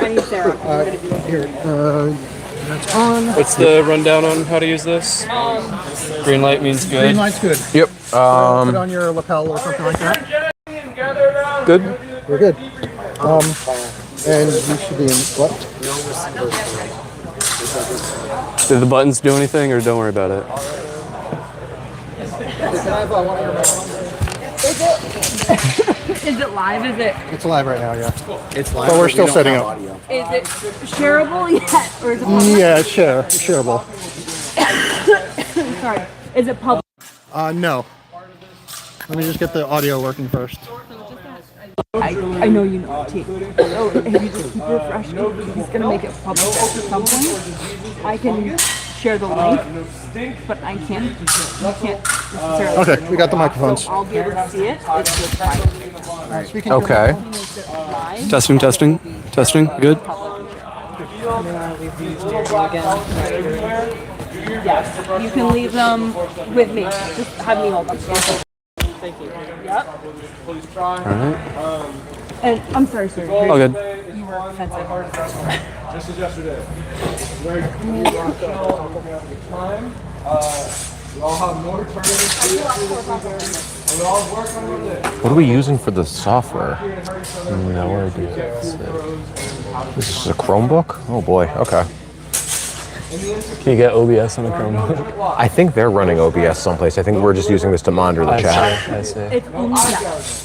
need Sarah. Here, that's on. What's the rundown on how to use this? Green light means good. Green light's good. Yep. Put on your lapel or something like that. Good. We're good. And you should be in what? Did the buttons do anything, or don't worry about it? Is it live? Is it? It's live right now, yeah. It's live, But we're still setting up. Is it shareable yet, or is it public? Yeah, it's shareable. Sorry. Is it public? No. Let me just get the audio working first. I know you know T. So if you just keep refreshing, he's gonna make it public at some point. I can share the link, but I can't. You can't necessarily. Okay, we got the microphones. So I'll be able to see it. It's just fine. Okay. Testing. Good. Yes, you can leave them with me. Just have me hold them. Thank you. Yep. All right. And I'm sorry, sir. All good. You were offensive. Just as yesterday. Very cool time. We all have more tournaments to do this weekend. And we all work on one day. What are we using for the software? No idea. This is a Chromebook? Oh boy. Okay. Can you get OBS on a Chromebook? I think they're running OBS someplace. I think we're just using this to monitor the chat. I see. It's only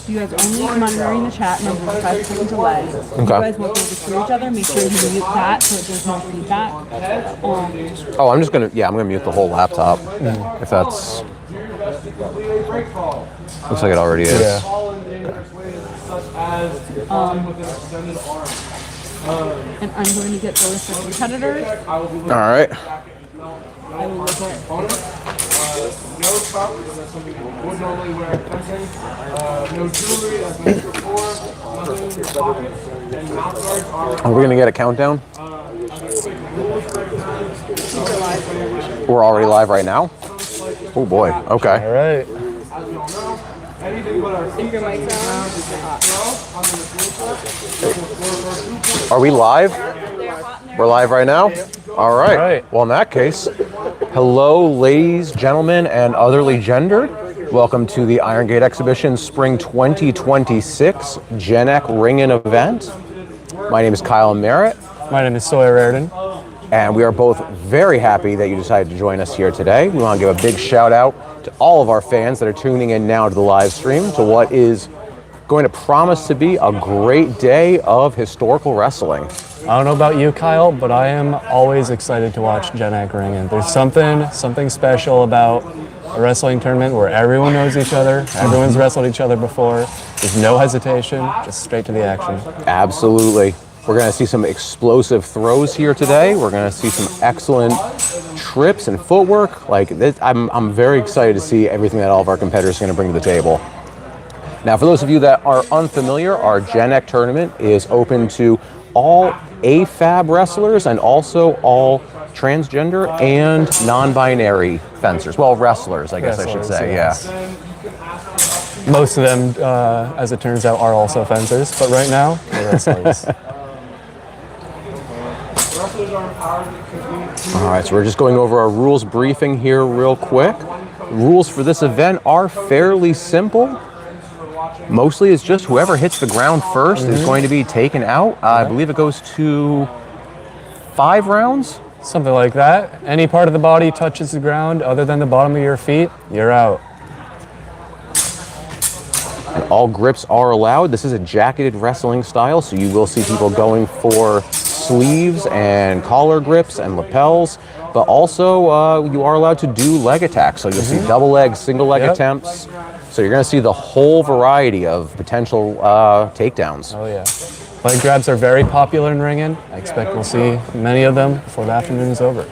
you guys only monitoring the chat. Remember, 5 seconds delay. You guys won't be able to hear each other. Make sure you mute that so it does no feedback. Oh, I'm gonna mute the whole laptop. If that's looks like it already is. Yeah. And I'm going to get the list of competitors. All right. I will look at No top, because that's something people would normally wear at fencing. No jewelry, as mentioned before. Nothing pockets. And mouth guards are... Are we gonna get a countdown? We're already live right now? Oh boy. Okay. All right. As we all know, anything but our your mics Are we live? We're live right now? All right. All right. Well, in that case, hello, ladies, gentlemen, and otherly gendered. Welcome to the Iron Gate Exhibition Spring 2026 GenEq Ringen event. My name is Kyle Merritt. My name is Sawyer Reardon. And we are both very happy that you decided to join us here today. We want to give a big shout out to all of our fans that are tuning in now to the live stream to what is going to promise to be a great day of historical wrestling. I don't know about you, Kyle, but I am always excited to watch GenEq Ringen. There's something special about a wrestling tournament where everyone knows each other, everyone's wrestled each other before. There's no hesitation, just straight to the action. Absolutely. We're going to see some explosive throws here today. We're going to see some excellent trips and footwork. Like this, I'm very excited to see everything that all of our competitors are going to bring to the table. Now, for those of you that are unfamiliar, our GenEq tournament is open to all AFAB wrestlers and also all transgender and non-binary fencers. Well, wrestlers, I guess I should say, yeah. Most of them, as it turns out, are also fencers, but right now, they're wrestlers. All right, so we're just going over our rules briefing here real quick. The rules for this event are fairly simple. Mostly it's just whoever hits the ground first is going to be taken out. I believe it goes to 5 rounds. Something like that. Any part of the body touches the ground other than the bottom of your feet, you're out. And all grips are allowed. This is a jacketed wrestling style, so you will see people going for sleeves and collar grips and lapels, but also you are allowed to do leg attacks. So you'll see double leg, single leg attempts. So you're going to see the whole variety of potential takedowns. Oh yeah. Leg grabs are very popular in Ringen. I expect we'll see many of them before the afternoon is over.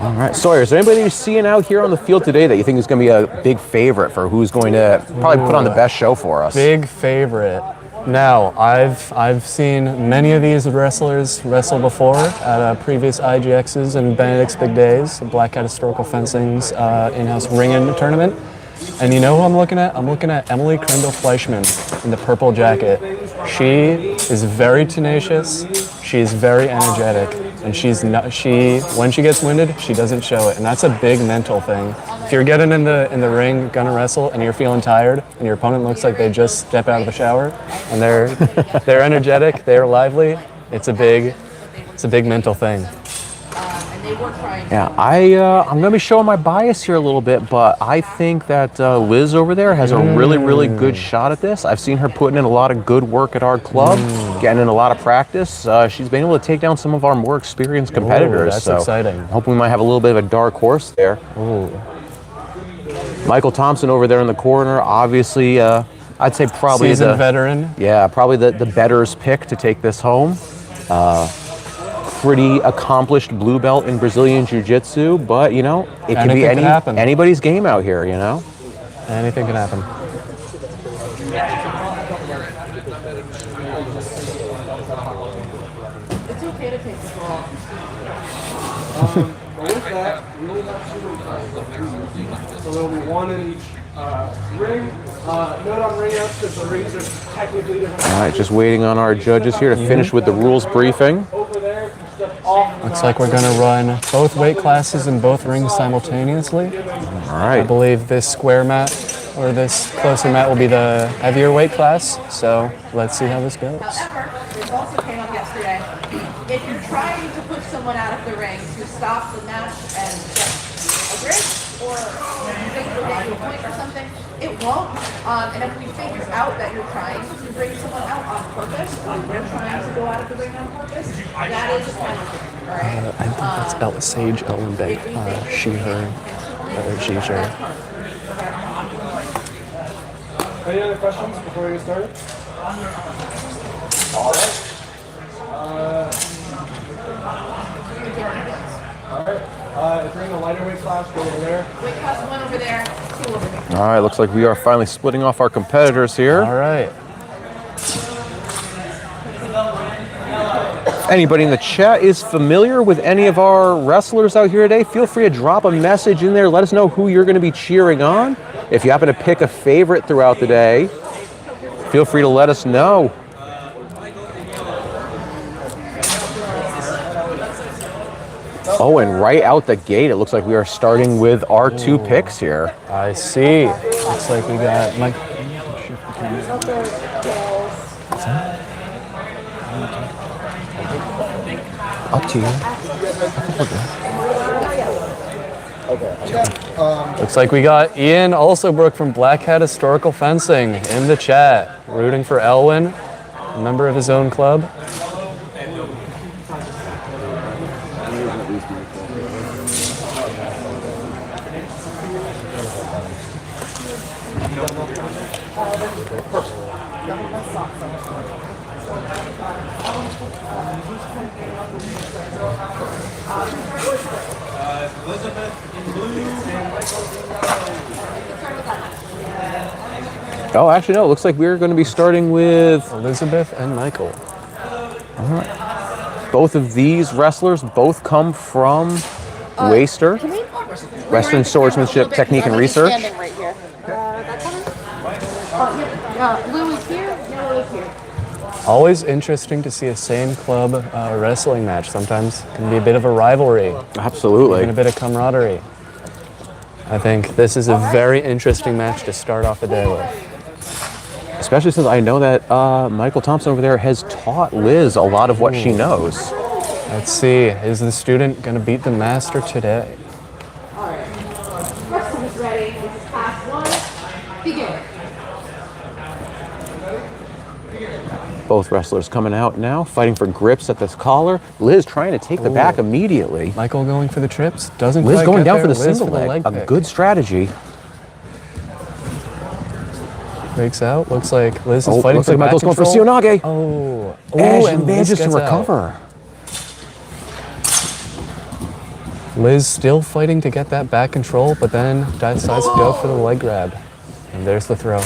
All right, Sawyer, is there anybody you're seeing out here on the field today that you think is going to be a big favorite for who's going to probably put on the best show for us? Big favorite. Now, I've seen many of these wrestlers wrestle before at previous IGXs and Benedict's Big Days, Black Cat Historical Fencing's in-house Ringen tournament. And you know who I'm looking at? I'm looking at Emily Crandall Fleischman in the purple jacket. She is very tenacious. She's very energetic, and when she gets winded, she doesn't show it, and that's a big mental thing. If you're getting in the ring, gonna wrestle, and you're feeling tired, and your opponent looks like they just step out of the shower, and they're energetic, they're lively. It's a big mental thing. Yeah, I'm going to be showing my bias here a little bit, but I think that Liz over there has a really, really good shot at this. I've seen her putting in a lot of good work at our club, getting in a lot of practice. She's been able to take down some of our more experienced competitors. That's exciting. I hope we might have a little bit of a dark horse there. Ooh. Michael Thompson over there in the corner, obviously, I'd say probably seasoned veteran. Yeah, probably the better's pick to take this home. Pretty accomplished blue belt in Brazilian Jiu-Jitsu, but it can be anybody's game out here, Anything can happen. It's okay to take the ball. With that, we only have 2 so there'll be 1 in each ring. Note on ring ups because the rings are technically different. All right, just waiting on our judges here to finish with the rules briefing. Over there, step off. Looks like we're gonna run both weight classes in both rings simultaneously. All right. I believe this square mat or this closer mat will be the heavier weight class. So let's see how this goes. However, this also came up yesterday. If you're trying to push someone out of the ring to stop the match and get a grip, or you think you'll get to a point or something, it won't. And if we figure out that you're trying to bring someone out on purpose, or you're trying to go out of the ring on purpose, that is a penalty. All right. I think that's Sage Ellen Bank. She, her, or she, her. Any other questions before we get started? All right. If you're in the lighter weight class, go over there. Weight class 1 over there, 2 over there. All right, looks like we are finally splitting off our competitors here. All right. Anybody in the chat is familiar with any of our wrestlers out here today, feel free to drop a message in there. Let us know who you're going to be cheering on. If you happen to pick a favorite throughout the day, feel free to let us know. Oh, and right out the gate, it looks like we are starting with our 2 picks here. I see. Looks like we got Mike. Up to you. Looks like we got Ian Alsobrook from Black Hat Historical Fencing in the chat, rooting for Elwin, a member of his own club. Oh, actually, no. It looks like we're going to be starting with Elizabeth and Michael. both of these wrestlers. Both come from Waster, Western Swordsmanship Technique and Research. Standing right here. Louis here, Louis here. Always interesting to see a same club wrestling match. Sometimes it can be a bit of a rivalry Absolutely. and a bit of camaraderie. I think this is a very interesting match to start off the day with. Especially since I know that Michael Thompson over there has taught Liz a lot of what she knows. Let's see, is the student going to beat the master today? All right. Question is ready. This is class 1. Begin. Both wrestlers coming out now, fighting for grips at this collar. Liz trying to take the back immediately. Michael going for the trips, doesn't Liz quite going get down there. for the Liz single leg. A pick. good strategy. Breaks out, looks like Liz is fighting looks for like back Michael's going for control. Sionage. Oh, And she and Liz manages to gets out. recover. Liz still fighting to get that back control, but then decides to go for the leg grab. And there's the throw.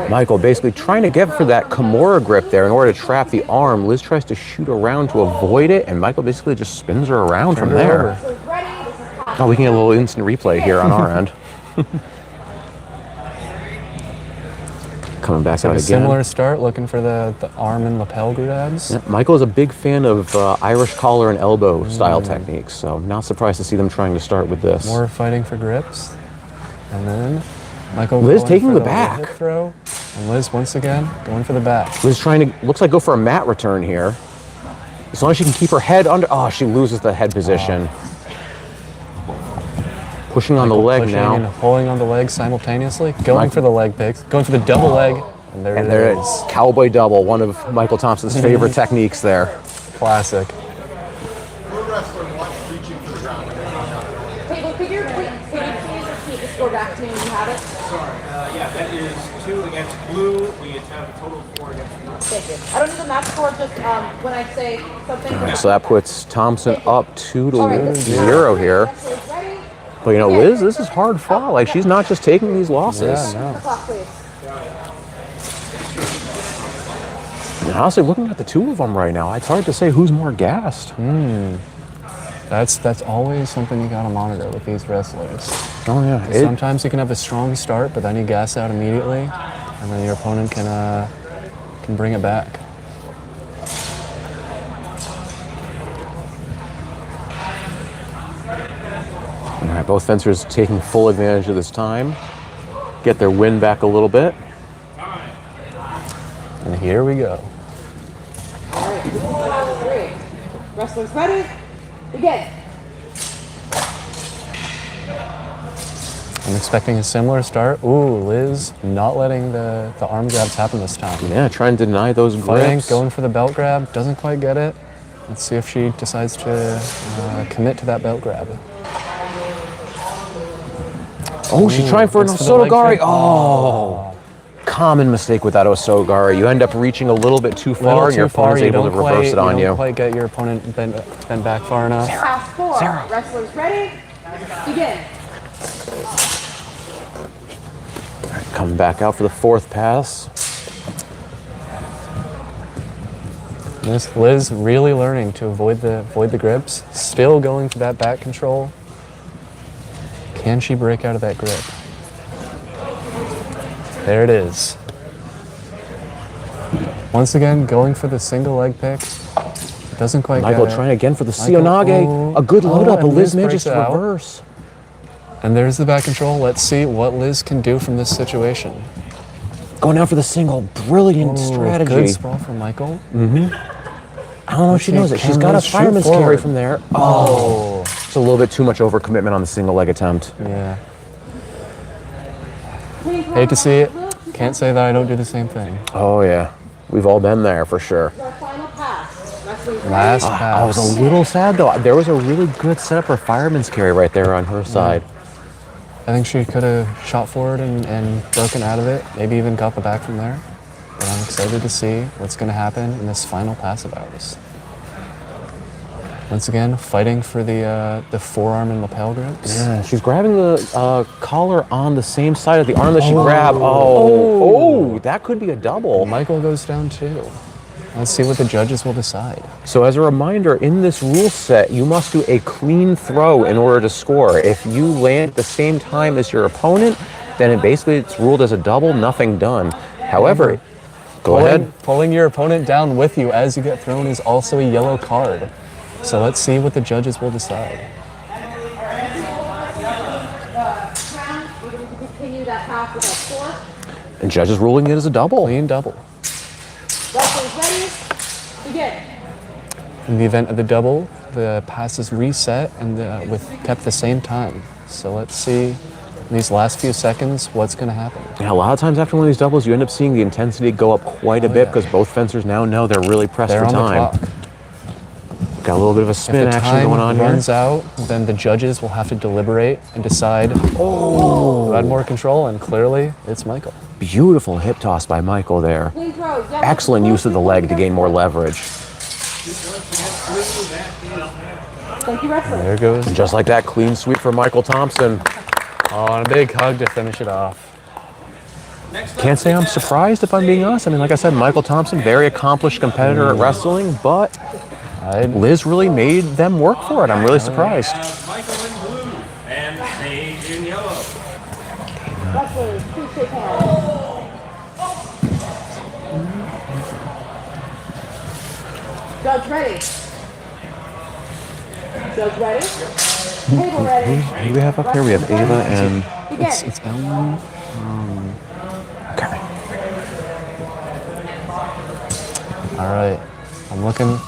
Michael basically trying to get for that Kimura grip there in order to trap the arm. Liz tries to shoot around to avoid it, and Michael basically just spins her around from Turned her there. over. Ready. This is class Oh, we can get a little instant replay here on our end. Coming back So out a again. similar start, looking for the arm and lapel grabs. Yeah, Michael is a big fan of Irish collar and elbow style techniques, so I'm not surprised to see them trying to start with this. More fighting for grips. And then Michael Liz going taking for the little back. hip throw. And Liz once again going for the back. Liz trying to, looks like go for a mat return here. As long as she can keep her head under, oh, she loses the head position. Pushing on the leg Pushing now. and pulling on the leg simultaneously. Going for the leg picks. Going for the double leg. And there And it there it is. is. Cowboy double, one of Michael Thompson's favorite techniques there. Classic. Table, could you please repeat the score back to me when you have it? Sorry. Yeah, that is 2 against blue. We have a total of 4 against blue. Thank you. I don't need the match score, just when I say something. So that puts Thompson up 2 to All right, this is 0 here. Wrestlers ready? But you know, Liz, this is hard fought. Like, she's not just taking these losses. Yeah, no. Clock, please. And honestly, looking at the two of them right now, it's hard to say who's more gassed. That's always something you gotta monitor with these wrestlers. Oh yeah. Sometimes you can have a strong start, but then you gas out immediately, and then your opponent can bring it back. All right, both fencers taking full advantage of this time. Get their win back a little bit. And here we go. All right, this is round 3. Wrestlers ready? Begin. I'm expecting a similar start. Ooh, Liz not letting the arm grabs happen this time. Yeah, trying to deny those Fighting, grips. going for the belt grab, doesn't quite get it. Let's see if she decides to commit to that belt grab. Oh, she's trying for an Looks for the leg Osotogari. kick. Oh, common mistake with that Osotogari. You end up reaching a little bit too far, and your opponent's able to reverse it on You you. don't quite get your opponent bent back far enough. Pass 4. Wrestlers ready? Begin. Coming back out for the 4th pass. Liz really learning to avoid the grips. Still going for that back control. Can she break out of that grip? There it is. Once again, going for the single leg pick. Doesn't quite Michael get it. trying again for the Michael, Sionage. oh, A good load up, and but Liz Liz manages breaks to out. reverse. And there's the back control. Let's see what Liz can do from this situation. Going out for the single. Brilliant Ooh, strategy. Good sprawl from Michael. I don't know if she knows it. She's Can got a Liz shoot fireman's carry forward? from there. Oh. It's a little bit too much overcommitment on the single leg attempt. Yeah. Hate to see it. Can't say that I don't do the same thing. Oh, yeah. We've all been there for sure. Your final pass. Wrestlers ready? Last I was pass. a little sad though. There was a really good setup for fireman's carry right there on her side. I think she could have shot forward and broken out of it. Maybe even got the back from there. But I'm excited to see what's going to happen in this final pass of ours. Once again, fighting for the forearm and lapel grips. Yeah, she's grabbing the collar on the same side of the arm that she grabbed. Oh, that could be a double. Michael goes down too. Let's see what the judges will decide. So as a reminder, in this rule set, you must do a clean throw in order to score. If you land at the same time as your opponent, then it's ruled as a double, nothing done. However, go ahead. Pulling your opponent down with you as you get thrown is also a yellow card. So let's see what the judges will decide. Round, we're going to continue that pass with a 4. And judges ruling it as a double. Clean double. Wrestlers ready? Begin. In the event of the double, the pass is reset and kept the same time. So let's see in these last few seconds what's going to happen. Yeah, a lot of times after one of these doubles, you end up seeing the intensity go up quite a bit yeah. because both fencers now know they're really pressed They're for on time. the clock. Got a little bit of a If spin the action time going on here. runs out, then the judges will have to deliberate and decide who had more control, and clearly it's Michael. Beautiful hip toss by Michael there. Clean throw. Yellow. Excellent use of the leg to gain more leverage. Thank you, wrestlers. There goes. And just like that, clean sweep for Michael Thompson. Oh, and a big hug to finish it off. Can't say I'm surprised if I'm being honest. I mean, like I said, Michael Thompson, very accomplished competitor at wrestling, but Liz really made them work for it. I'm really surprised. Michael in blue and Paige in yellow. Judge ready. Judge ready. Table ready. Who do we have up here? We have Ava and... Begin. It's Ellen. Okay. All right. I'm looking.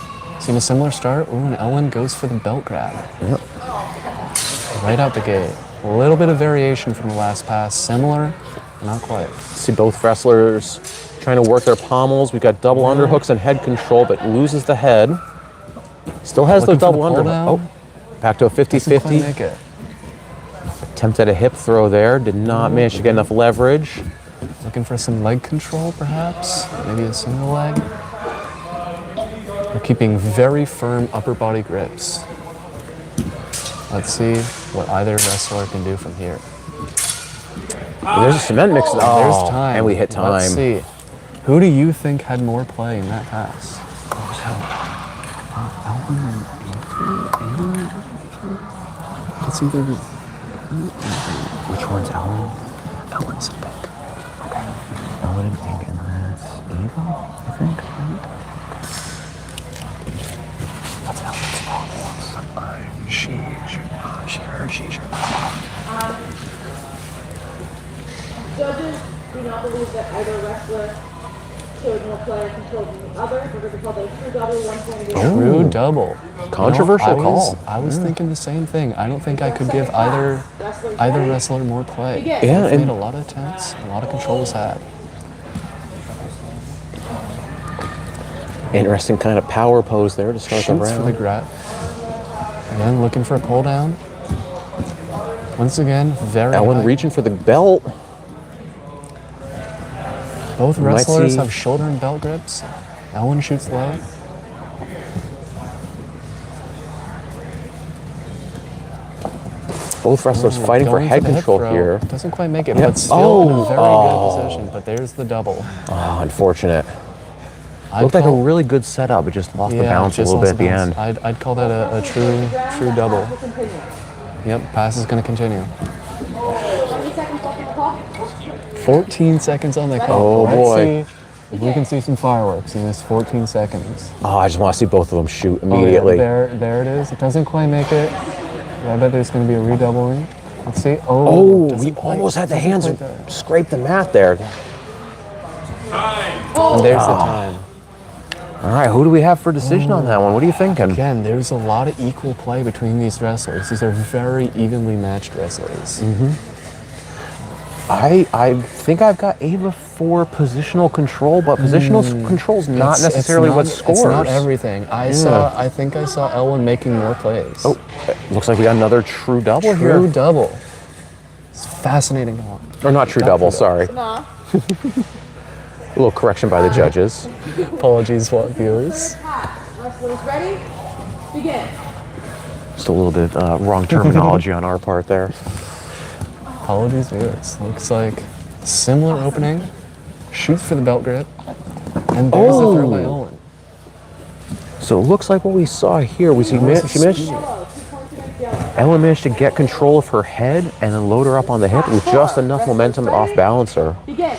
Seeing a similar start. Ooh, and Ellen goes for the belt grab. Yep. Right out the gate. A little bit of variation from the last pass. Similar, not quite. See both wrestlers trying to work their pommels. We've got double underhooks and head control, but loses the head. Still has the Looking for double the pull underhook. down. Oh, back to a Doesn't quite 50-50. make it. Attempt at a hip throw there. Did not manage to get enough leverage. Looking for some leg control, perhaps. Maybe a single leg. We're keeping very firm upper body grips. Let's see what either wrestler can do from here. There's a cement mix. Oh, There's time. and we hit time. Let's see. Who do you think had more play in that pass? It's either. Which one's Ellen? Ellen's in pink. Okay. Ellen and pink, and that's Ava, I think. What's Ellen's fault? She Judges do not believe that either wrestler showed more play or control than the other. We're going to call that a true double, 1 point against. True double. Controversial You know, call. I was thinking the same thing. I don't think I could give either wrestler more play. Yeah, They've and- made a lot of attempts, a lot of controls had. Interesting kind of power pose there to start the Shoots for the round. grab. And then looking for a pull down. Once again, very Ellen high. reaching for the belt. Both might wrestlers see- have shoulder and belt grips. Ellen shoots low. Both wrestlers fighting for Going head the hip control throw. here. Doesn't quite make it, Yep. but still in a very Oh. good position. But there's the double. Oh, unfortunate. I'd Looked like a call- really good setup, but just lost the bounce a just little bit lost at the bounce. end. I'd call that a true double. Yep, pass is going to continue. 20 seconds left on the clock. 14 seconds on the clock. Oh, Let's boy. see if we can see some fireworks in this 14 seconds. Oh, I just want to see both of them shoot Oh, yeah, immediately. there it is. It doesn't quite make it. But I bet there's going to be a redoubling. Let's see. Oh, doesn't we quite- almost had the doesn't hands quite there. scrape the mat there. And there's the time. All right, who do we have for decision on that one? What are you thinking? Again, there's a lot of equal play between these wrestlers. These are very evenly matched wrestlers. I think I've got Ava for positional control, but positional control is not necessarily what scores. It's not everything. I think I saw Ellen making more plays. Oh, looks like we got another true double here. True double. It's fascinating. Or not true double, sorry. Nah. A little correction by the judges. Apologies, viewers. Wrestlers ready? Begin. Just a little bit wrong terminology on our part there. Apologies, viewers. Looks like similar opening. Shoots for the belt grip. And there's the throw by Ellen. So it looks like what we saw here was she managed, Yellow, 2 points against yellow. Ellen managed to get control of her head and then load her up on the hip with just enough momentum to off-balance her. Begin.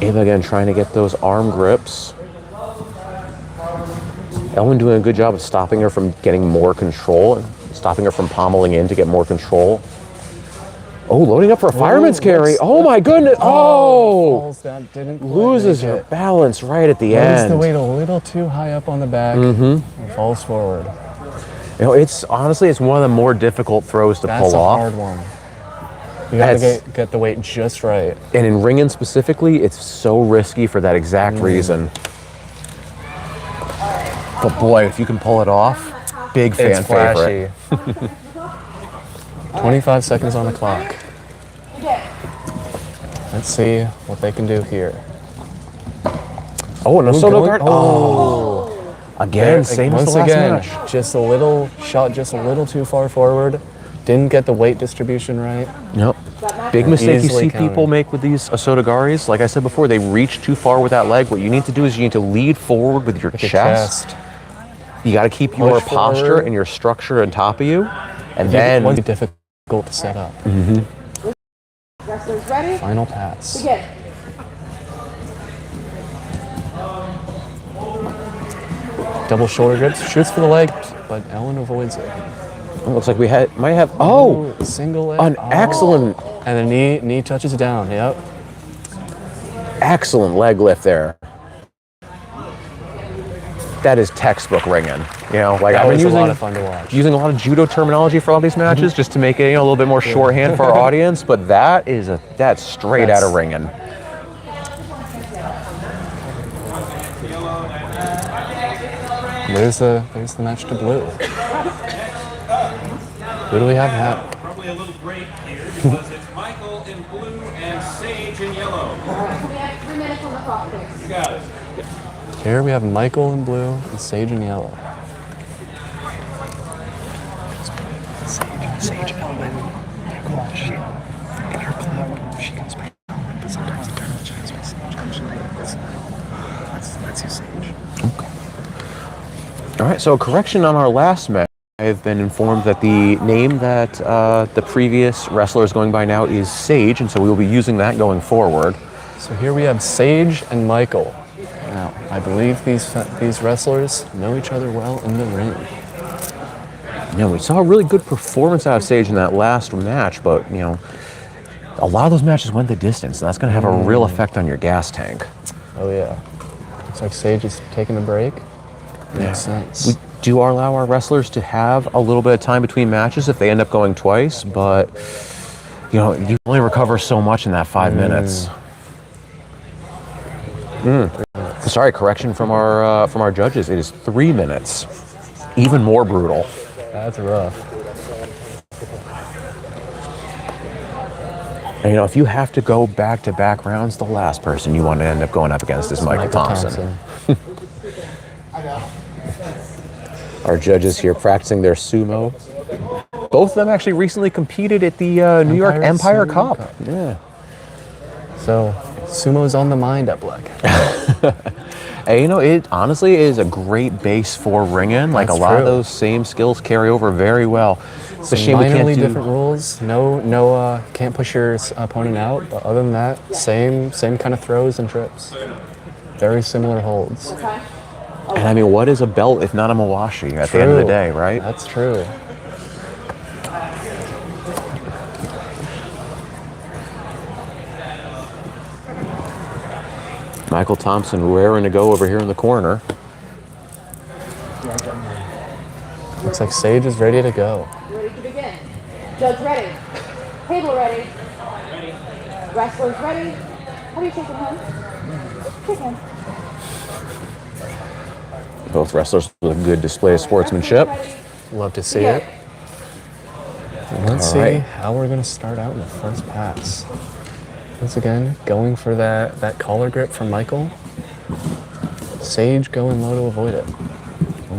Ava again trying to get those arm grips. Ellen doing a good job of stopping her from getting more control and stopping her from pommeling in to get more control. Oh, loading up for a fireman's carry. Oh my goodness. Oh! Falls that didn't quite Loses make her it. balance right at the Lays end. the weight a little too high up on the back and falls forward. You know, it's honestly, it's one of the more difficult throws to That's pull a off. hard one. You gotta That's- get the weight just right. And in Ringen specifically, it's so risky for that exact reason. But boy, if you can pull it off, big fan It's favorite. flashy. 25 seconds on the clock. Begin. Let's see what they can do here. Oh, and a soda going- guard. Oh. Again, same as Once the last again, match. just a little shot, just a little too far forward. Didn't get the weight distribution right. Yep. Big mistake you Easily see counted. people make with these Asotogaris. Like I said before, they reach too far with that leg. What you need to do is you need to lead forward with your With the chest. You got to keep your Push posture forward. and your structure on top of you. And Once then difficult to set up. Wrestlers ready? Final pass. Begin. Double shoulder grips, shoots for the leg, but Ellen avoids it. It looks like we might have. Single leg. An excellent, And the knee touches down. Yep. excellent leg lift there. That is textbook ringing. You know, like That I've been was using a lot of fun to watch. using a lot of judo terminology for all these matches just to make it a little bit more shorthand for our audience. But that's straight out of ringing. There's the match to blue. Who do we have hat? Probably a little break here because it's Michael in blue and Sage in yellow. We have 3 minutes on the clock, please. You got it. Here we have Michael in blue and Sage in yellow. Sage Ellen. Come on, she get her clock. She goes back. But sometimes the tournament shines by Sage. Let's use Sage. Okay. All right. So a correction on our last match. I've been informed that the name that the previous wrestler is going by now is Sage, and so we will be using that going forward. So here we have Sage and Michael. Now, I believe these wrestlers know each other well in the ring. You know, we saw a really good performance out of Sage in that last match, but, you know, a lot of those matches went the distance, and that's going to have a real effect on your gas tank. Oh, yeah. Looks like Sage is taking a break. Makes sense. We do allow our wrestlers to have a little bit of time between matches if they end up going twice, but, you know, you only recover so much in that 5 minutes. Sorry, correction from our judges. It is 3 minutes. Even more brutal. That's rough. And, you know, if you have to go back-to-back rounds, the last person you want to end up going up against is Michael Thompson. Our judges here practicing their sumo. Both of them actually recently competed at the New York Empire Cup. Yeah. So, sumo's on the mind at Black. And, you know, it honestly is a great base for ringing. Like, That's a lot of true. those same skills carry over very well. It's a Some shame we can't minorly do. different rules. No, can't push your opponent out. But other than that, same kind of throws and trips. Very similar holds. And I mean, what is a belt if not a mawashi at the end of the day, right? That's true. Michael Thompson raring to go over here in the corner. Looks like Sage is ready to go. Ready to begin. Judge ready. Table ready. Wrestlers ready. How do you shake hands? Shake hands. Both wrestlers with a good display of sportsmanship. Love to see it. Let's see how we're going to start out in the first pass. Once again, going for that collar grip from Michael. Sage going low to avoid it.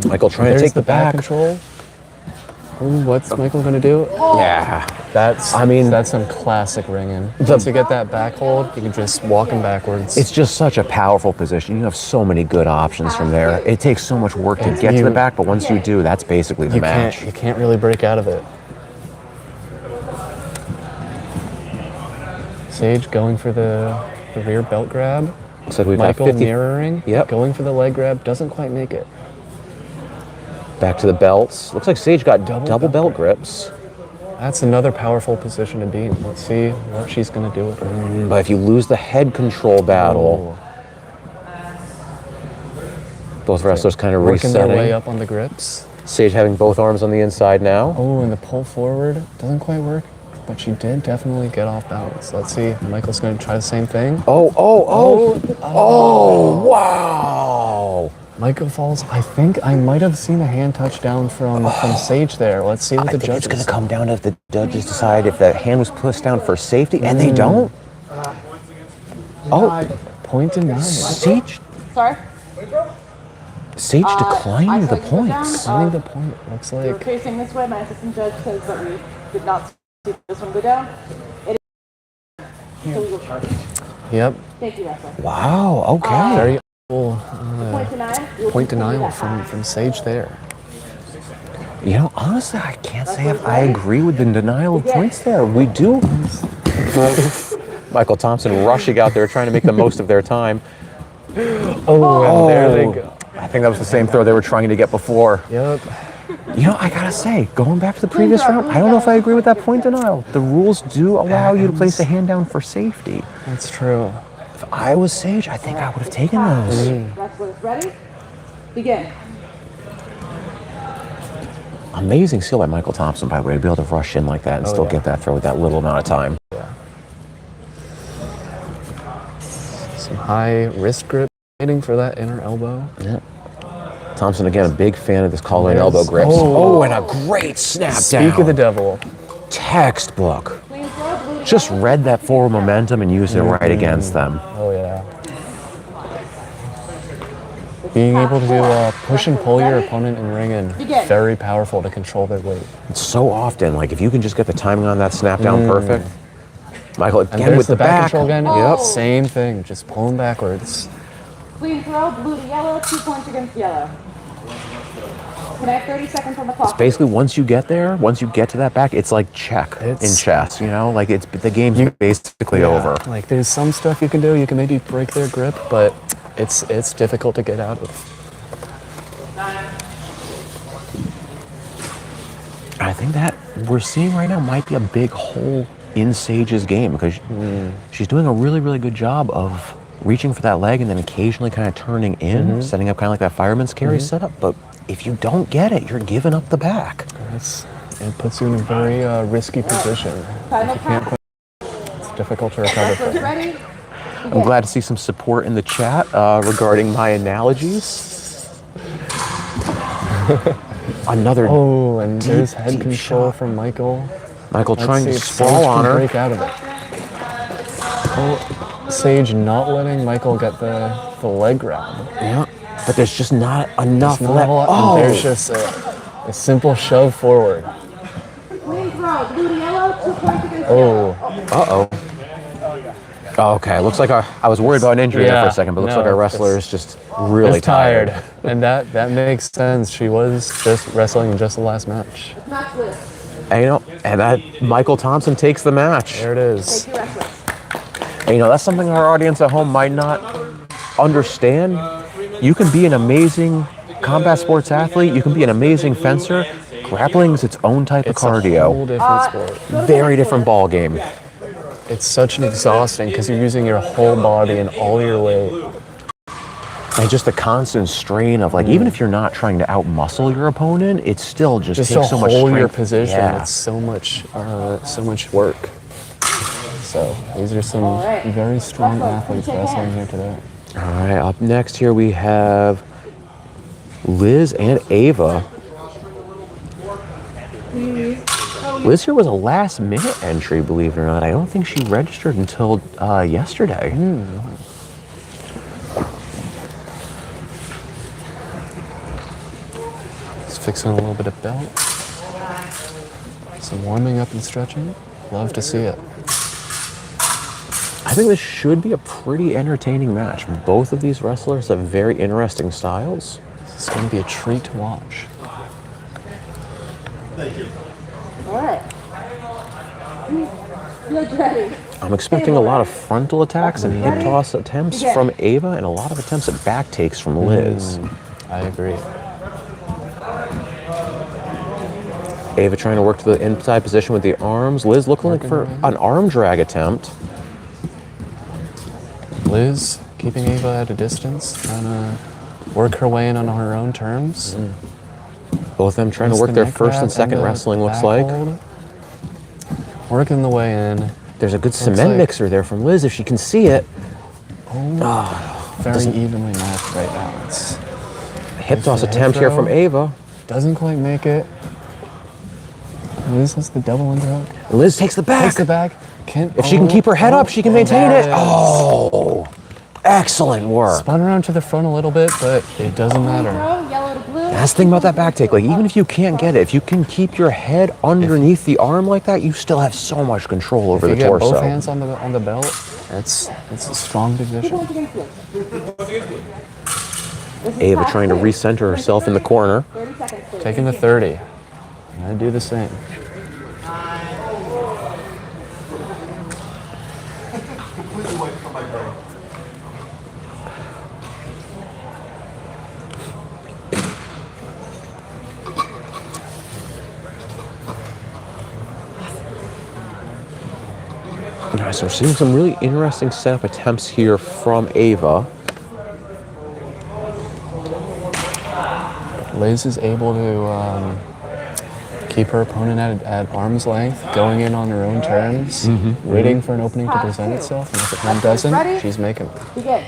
Michael trying to take the back control. Ooh, what's Michael going to do? Yeah. That's some classic ringing. Once you get that back hold, you can just walk him backwards. It's just such a powerful position. You have so many good options from there. It takes so much work to get to the back, but once you do, that's basically the match. You can't really break out of it. Sage going for the rear belt grab. So we've Michael got 50. mirroring. Yep. Going for the leg grab. Doesn't quite make it. Back to the belts. Looks like Sage got double belt grips. That's another powerful position to be in. Let's see what she's going to do with her. But if you lose the head control battle, both wrestlers kind of Working their way resetting. up on the grips. Sage having both arms on the inside now. Oh, and the pull forward doesn't quite work, but she did definitely get off balance. Let's see. Michael's going to try the same thing. Oh, wow. Michael falls. I think I might have seen a hand touchdown from Sage there. Let's see what I the think judges. it's going to come down to if the judges decide if the hand was pushed down for safety, and they don't. Point denied. Sage Sorry? declining the I saw you go down. points. I think the point looks We were like facing this way. My assistant judge says that we did not see this one go down. It is. So we will charge. Yep. Thank you, wrestler. Wow, okay. Very cool. Point denial. We will Point continue denial that path. from Sage there. You know, honestly, I can't say if I agree with the denial of points there. We do Michael Thompson rushing out there trying to make the most of their time. Oh, and there they go. I think that was the same throw they were trying to get before. Yep. You know, I gotta say, going back to the previous round, I don't know if I agree with that point denial. The rules do allow you to place a hand down for safety. That's true. If I was Sage, I think I would have taken those. Wrestlers ready? Begin. Amazing skill by Michael Thompson, by the way, to be able to rush in like that and still get that throw with that little amount of time. Some high wrist grip, waiting for that inner elbow. Yeah. Thompson, again, a big fan of this collar and elbow grips. Oh, and a great snap down. Speak of the devil. Textbook. Just read that forward momentum and used it right against them. Oh, yeah. Being able to push and pull your opponent in Ringen, very powerful to control their weight. It's so often, like, if you can just get the timing on that snap down perfect. Michael, again, with the back back. control again. Yep. Same thing, just pulling backwards. Clean throw, blue to yellow, 2 points against yellow. Connect 30 seconds on the clock. Basically, once you get there, once you get to that back, it's like check in chess, you know? Like, it's the game's basically over. Like, there's some stuff you can do. You can maybe break their grip, but it's difficult to get out of. I think that we're seeing right now might be a big hole in Sage's game because she's doing a really, really good job of reaching for that leg and then occasionally kind of turning in, setting up kind of like that fireman's carry setup. But if you don't get it, you're giving up the back. It puts you in a very risky position. It's difficult to recover from. Ready? I'm glad to see some support in the chat regarding my analogies. Another and there's head control shot from Michael. Michael trying to Sage sprawl on her. Break out of it. Sage not letting Michael get the leg grab. Yeah, but there's just not enough left. Oh, there's just a simple shove forward. Clean throw, blue to yellow, 2 points against Oh. yellow. Okay, looks like I was worried about an injury there for a second, but looks like our wrestler is just really tired. And that makes sense. She was just wrestling in just the last match. Match list. And, you know, and that Michael Thompson takes the match. There it is. Take your wrestlers. And, you know, that's something our audience at home might not understand. You can be an amazing combat sports athlete. You can be an amazing fencer. Grappling is its own type of cardio. A whole different sport. Very different ball game. It's such an exhausting because you're using your whole body and all your weight. And just the constant strain of, like, even if you're not trying to out-muscle your opponent, it still just takes so much hold strength. your position. Yeah. It's so much work. So these are some very strong athletes wrestling here today. All right, up next here we have Liz and Ava. Liz here was a last-minute entry, believe it or not. I don't think she registered until yesterday. Just fixing a little bit of belt. Some warming up and stretching. Love to see it. I think this should be a pretty entertaining match. Both of these wrestlers have very interesting styles. It's going to be a treat to watch. All right. Look ready. I'm expecting a lot of frontal attacks and hip toss attempts from Ava and a lot of attempts at back takes from Liz. I agree. Ava trying to work to the inside position with the arms. Liz looking like for an arm drag attempt. Liz keeping Ava at a distance, trying to work her way in on her own terms. Both of them trying to work their first and second wrestling, looks like. Working the way in. There's a good cement mixer there from Liz if she can see it. Very evenly matched right now. It's hip toss attempt here from Ava. Doesn't quite make it. Liz has the double underhook. Liz takes the back. Takes the back. If she can keep her head up, she can maintain it. Oh, excellent work. Spun around to the front a little bit, but it doesn't matter. Yellow to blue. That's the thing about that back take. Like, even if you can't get it, if you can keep your head underneath the arm like that, you still have so much control over the torso. If you get both hands on the belt, it's a strong position. Ava trying to recenter herself in the corner. Taking the 30. I do the same. All right, so we're seeing some really interesting setup attempts here from Ava. Liz is able to keep her opponent at arm's length, going in on her own terms, waiting for an opening to present itself, and if it doesn't, she's making it. Begin.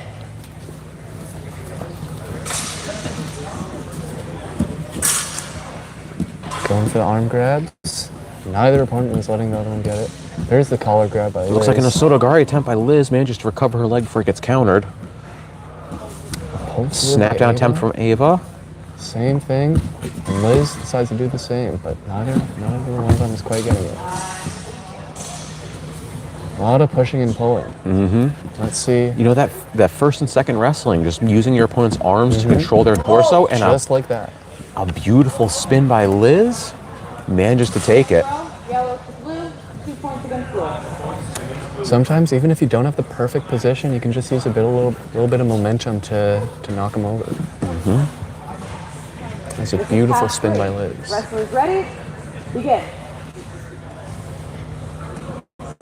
Going for the arm grabs. Neither opponent was letting the other one get it. There's the collar grab by Liz. Looks like an Osotogari attempt by Liz manages to recover her leg before it gets countered. Snap down attempt from Ava. Same thing. And Liz decides to do the same, but neither one of them is quite getting it. A lot of pushing and pulling. Let's see. You know that first and second wrestling, just using your opponent's arms to control their torso, and Just like that. a beautiful spin by Liz manages to take it. Yellow to blue, 2 points against blue. Sometimes, even if you don't have the perfect position, you can just use a little bit of momentum to knock them over. That's a beautiful spin by Liz. Wrestlers ready? Begin. All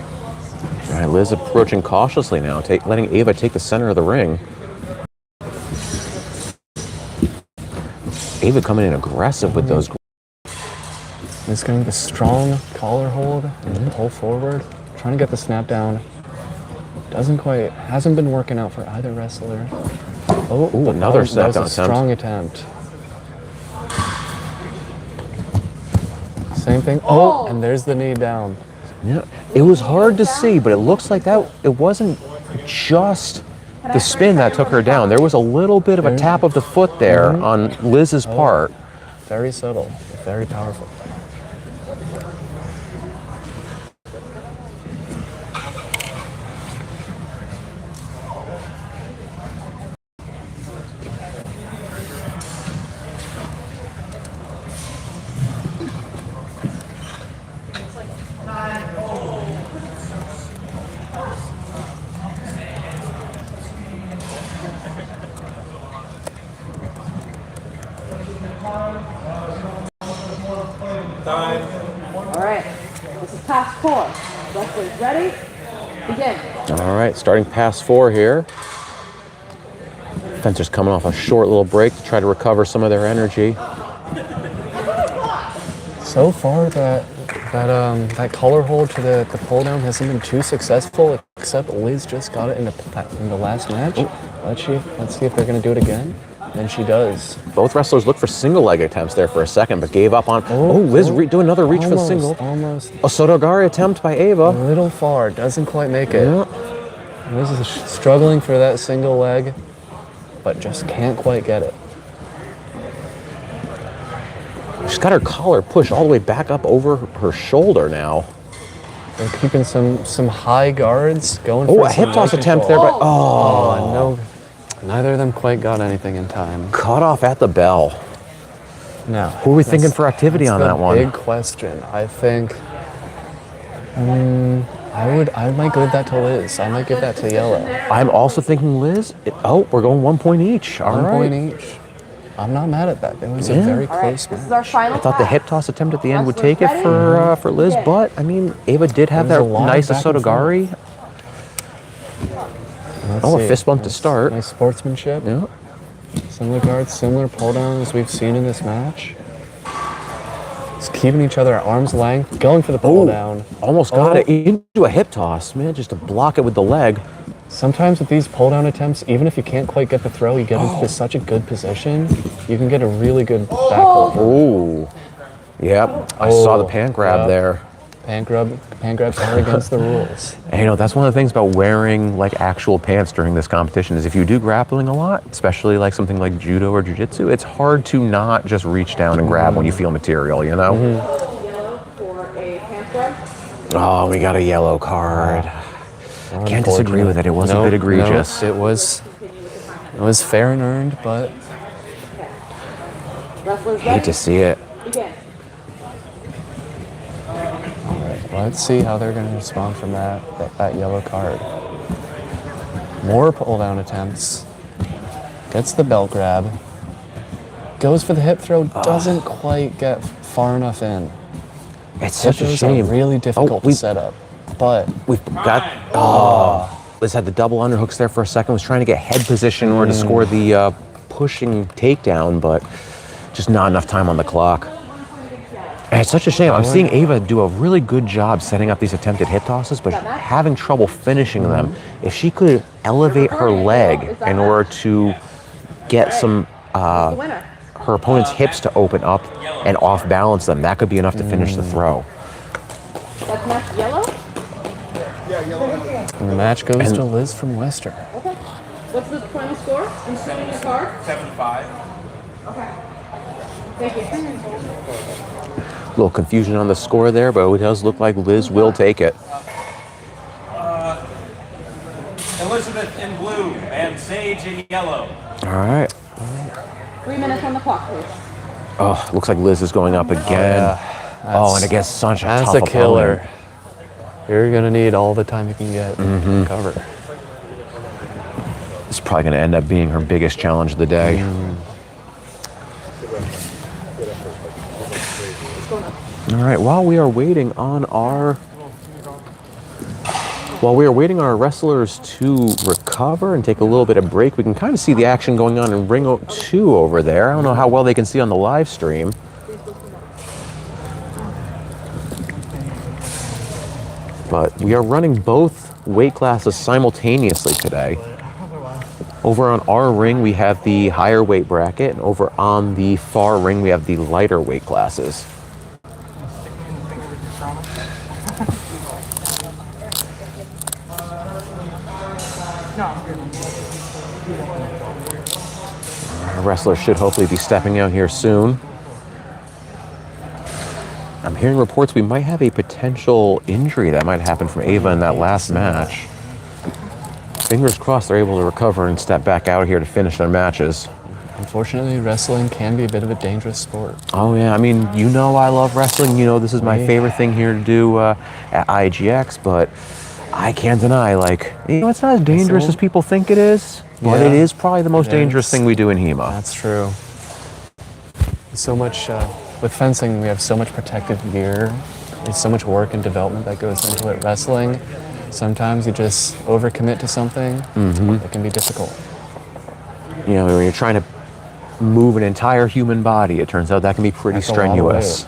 right, Liz approaching cautiously now, letting Ava take the center of the ring. Ava coming in aggressive with those. Liz getting the strong collar hold and pull forward, trying to get the snap down. Hasn't been working out for either wrestler. Oh, another that was snap down a strong attempt. Same thing. Oh, and there's the knee down. Yeah, it was hard to see, but it looks like that it wasn't just the spin that took her down. There was a little bit of a tap of the foot there on Liz's part. Very subtle, very powerful. All right. This is pass 4. Wrestlers ready? Begin. All right, starting pass 4 here. Fencers coming off a short little break to try to recover some of their energy. So far, that collar hold to the pull down hasn't been too successful, except Liz just got it in the last match. Let's see if they're going to do it again. And she does. Both wrestlers looked for single leg attempts there for a second, but gave up on. Liz do another reach for the single. Almost. Osotogari attempt by A Ava. little far, doesn't quite make it. Yeah. Liz is struggling for that single leg, but just can't quite get it. She's got her collar pushed all the way back up over her shoulder now. They're keeping some high guards going. A hip toss attempt there, but no, neither of them quite got anything in time. Caught off at the bell. Now, Who are we thinking for activity on that one? Big question. I think. I might give that to Liz. I might give that to Yellow. I'm also thinking Liz. We're going 1 point each. All right. 1 point each. I'm not mad at that. It was a very close This is match. our final I thought the hip toss attempt at the end would take it for Liz, but I mean, Ava did have that There was a lot nice back and Osotogari. Let's A see. fist bump to start. Nice sportsmanship. Yeah. Similar guards, similar pull downs as we've seen in this match. Just keeping each other at arm's length, going for the pull down. Almost got it into a hip toss, man, just to block it with the leg. Sometimes with these pull down attempts, even if you can't quite get the throw, you get into such a good position, you can get a really good back hold. Ooh. Yep. I saw the pan grab there. Pan grabs are against the rules. And that's one of the things about wearing like actual pants during this competition is if you do grappling a lot, especially like something like judo or jiu-jitsu, it's hard to not just reach down and grab when you feel material, Yellow for a pants grab. Oh, we got a yellow card. Can't disagree with it. It was a bit egregious. No, it was fair and earned, but Wrestlers Hate ready? to see it. Begin. let's see how they're going to respond from that yellow card. More pull down attempts. Gets the belt grab. Goes for the hip throw. Doesn't quite get far enough in. It's such a Those shame. are really difficult to set up. but We've got, Liz had the double underhooks there for a second, was trying to get head position in order to score the pushing takedown, but just not enough time on the clock. And it's such a shame. I'm seeing Ava do a really good job setting up these attempted hip tosses, but having trouble finishing them. If she could elevate her leg in order to get some her opponent's hips to open up and off balance them, that could be enough to finish the throw. That's match yellow? And the match goes to Liz from Western. Okay. What's the final score? I'm showing the card. 7-5. Okay. Thank you. A little confusion on the score there, but it does look like Liz will take it. Elizabeth in blue and Sage in yellow. All right. 3 minutes on the clock, please. Oh, looks like Liz is going up again. And against such a tough That's a killer. opponent. You're gonna need all the time you can get to cover. It's probably going to end up being her biggest challenge of the day. All right, while we are waiting on our wrestlers to recover and take a little bit of break, we can kind of see the action going on in Ring 2 over there. I don't know how well they can see on the live stream. But we are running both weight classes simultaneously today. Over on our ring, we have the higher weight bracket, and over on the far ring, we have the lighter weight classes. Our wrestlers should hopefully be stepping out here soon. I'm hearing reports we might have a potential injury that might happen from Ava in that last match. Fingers crossed they're able to recover and step back out here to finish their matches. Unfortunately, wrestling can be a bit of a dangerous sport. Oh yeah, I mean, you know I love wrestling. You know this is my favorite thing here to do at IGX, but I can't deny, like, you know, it's not as dangerous as people think it is, but it is probably the most dangerous thing we do in HEMA. That's true. So much, with fencing, we have so much protective gear. There's so much work and development that goes into it. Wrestling, sometimes you just overcommit to something. It can be difficult. You know, when you're trying to move an entire human body, it turns out that can be pretty strenuous.